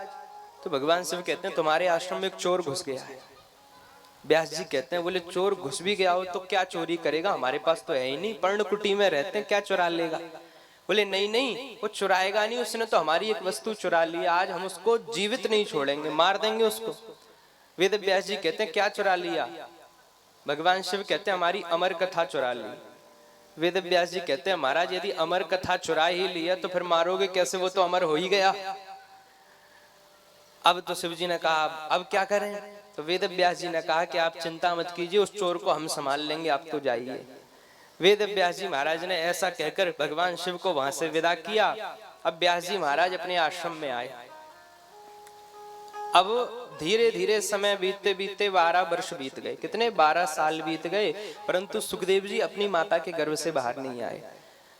Speaker 1: तो भगवान शिव कहते हैं तुम्हारे आश्रम में एक चोर घुस गया है। व्यास जी कहते हैं बोले चोर घुस भी गया हो तो क्या चोरी करेगा, हमारे पास तो है ही नहीं, पर्णकुटी में रहते हैं, क्या चुरा लेगा? बोले नहीं नहीं वो चुराएगा नहीं, उसने तो हमारी एक वस्तु चुरा ली, आज हम उसको जीवित नहीं छोड़ेंगे, मार देंगे उसको। वेद व्यास जी कहते हैं क्या चुरा लिया? भगवान शिव कहते हैं हमारी अमर कथा चुरा ली। वेद व्यास जी कहते हैं महाराज यदि अमर कथा चुरा ही लिया तो फिर मारोगे कैसे, वो तो अमर हो ही गया। अब तो शिव जी ने कहा अब क्या करें? तो वेद व्यास जी ने कहा कि आप चिंता मत कीजिए, उस चोर को हम संभाल लेंगे, आप तो जाइए। वेद व्यास जी महाराज ने ऐसा कहकर भगवान शिव को वहां से विदा किया। अब व्यास जी महाराज अपने आश्रम में आए। अब धीरे धीरे समय बीतते बीतते 12 वर्ष बीत गए। कितने? 12 साल बीत गए, परंतु सुखदेव जी अपनी माता के गर्भ से बाहर नहीं आए।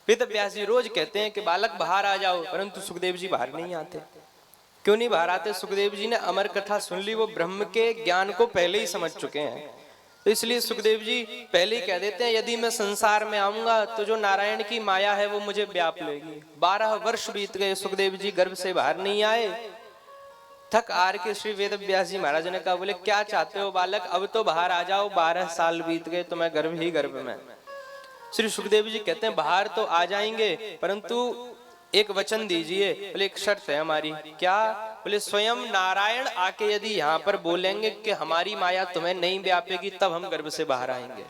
Speaker 1: वेद व्यास जी रोज कहते हैं कि बालक बाहर आ जाओ, परंतु सुखदेव जी बाहर नहीं आते। क्यों नहीं बाहर आते? सुखदेव जी ने अमर कथा सुन ली, वो ब्रह्म के ज्ञान को पहले ही समझ चुके हैं, तो इसलिए सुखदेव जी पहले ही कह देते हैं यदि मैं संसार में आऊंगा तो जो नारायण की माया है वो मुझे व्याप लेगी। 12 वर्ष बीत गए, सुखदेव जी गर्भ से बाहर नहीं आए। थक हार के श्री वेद व्यास जी महाराज ने कहा बोले क्या चाहते हो बालक, अब तो बाहर आ जाओ, 12 साल बीत गए तो मैं गर्भ ही गर्भ में। श्री सुखदेव जी कहते हैं बाहर तो आ जाएंगे, परंतु एक वचन दीजिए। बोले एक शर्त है हमारी। क्या? बोले स्वयं नारायण आके यदि यहाँ पर बोलेंगे कि हमारी माया तुम्हें नहीं व्यापेगी तब हम गर्भ से बाहर आएंगे।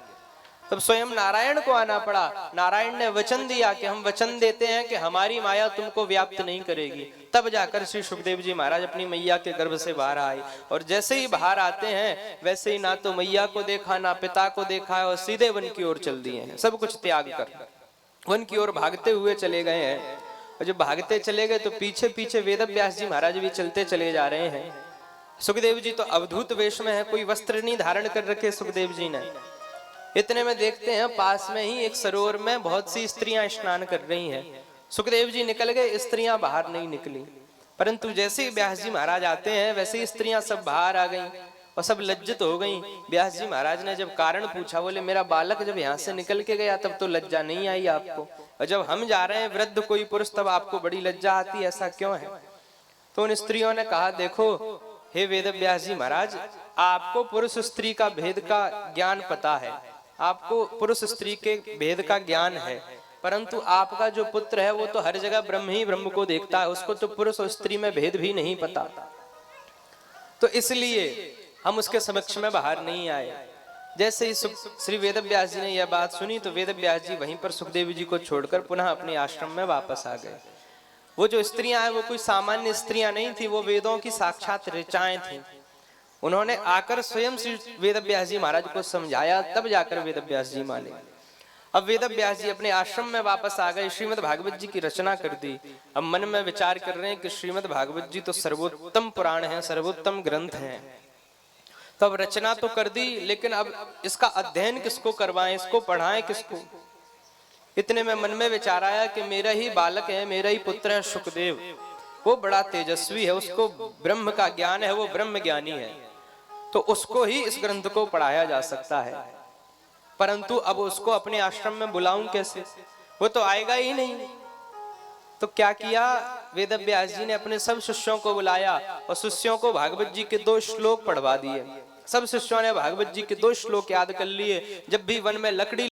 Speaker 1: तब स्वयं नारायण को आना पड़ा। नारायण ने वचन दिया कि हम वचन देते हैं कि हमारी माया तुमको व्याप्त नहीं करेगी। तब जाकर श्री सुखदेव जी महाराज अपनी मैया के गर्भ से बाहर आए। और जैसे ही बाहर आते हैं वैसे ही ना तो मैया को देखा ना पिता को देखा और सीधे वन की ओर चल दिए हैं। सब कुछ त्याग कर वन की ओर भागते हुए चले गए हैं। और जब भागते चले गए तो पीछे पीछे वेद व्यास जी महाराज भी चलते चले जा रहे हैं। सुखदेव जी तो अवधूत वेश में है, कोई वस्त्र नहीं धारण कर रखे सुखदेव जी ने। इतने में देखते हैं पास में ही एक सरोवर में बहुत सी स्त्रियां स्नान कर रही हैं। सुखदेव जी निकल गए, स्त्रियां बाहर नहीं निकली, परंतु जैसे ही व्यास जी महाराज आते हैं वैसे ही स्त्रियां सब बाहर आ गईं और सब लज्जित हो गईं। व्यास जी महाराज ने जब कारण पूछा, बोले मेरा बालक जब यहाँ से निकल के गया तब तो लज्जा नहीं आई आपको, और जब हम जा रहे हैं वृद्ध कोई पुरुष तब आपको बड़ी लज्जा आती, ऐसा क्यों है? तो उन स्त्रियों ने कहा, देखो हे वेद व्यास जी महाराज, आपको पुरुष स्त्री का भेद का ज्ञान पता है, आपको पुरुष स्त्री के भेद का ज्ञान है, परंतु आपका जो पुत्र है वो तो हर जगह ब्रह्म ही ब्रह्म को देखता है, उसको तो पुरुष और स्त्री में भेद भी नहीं पता, तो इसलिए हम उसके समक्ष में बाहर नहीं आए। जैसे ही श्री वेद व्यास जी ने यह बात सुनी तो वेद व्यास जी वहीं पर सुखदेव जी को छोड़कर पुनः अपने आश्रम में वापस आ गए। वो जो स्त्रियां हैं वो कोई सामान्य स्त्रियां नहीं थी, वो वेदों की साक्षात ऋचाएं थी। उन्होंने आकर स्वयं श्री वेद व्यास जी महाराज को समझाया, तब जाकर वेद व्यास जी माने। अब वेद व्यास जी अपने आश्रम में वापस आ गए, श्रीमद् भागवत जी की रचना कर दी। अब मन में विचार कर रहे हैं कि श्रीमद् भागवत जी तो सर्वोत्तम पुराण है, सर्वोत्तम ग्रंथ है, तो अब रचना तो कर दी, लेकिन अब इसका अध्ययन किसको करवाएं, इसको पढ़ाएं किसको? इतने में मन में विचार आया कि मेरा ही बालक है, मेरा ही पुत्र है सुखदेव, वो बड़ा तेजस्वी है, उसको ब्रह्म का ज्ञान है, वो ब्रह्म ज्ञानी है, तो उसको ही इस ग्रंथ को पढ़ाया जा सकता है। परंतु अब उसको अपने आश्रम में बुलाऊं कैसे? वो तो आएगा ही नहीं। तो क्या किया, वेद व्यास जी ने अपने सब शिष्यों को बुलाया और शिष्यों को भागवत जी के 2 श्लोक पढ़वा दिए। सब शिष्यों ने भागवत जी के 2 श्लोक याद कर लिए। जब भी वन में लकड़ी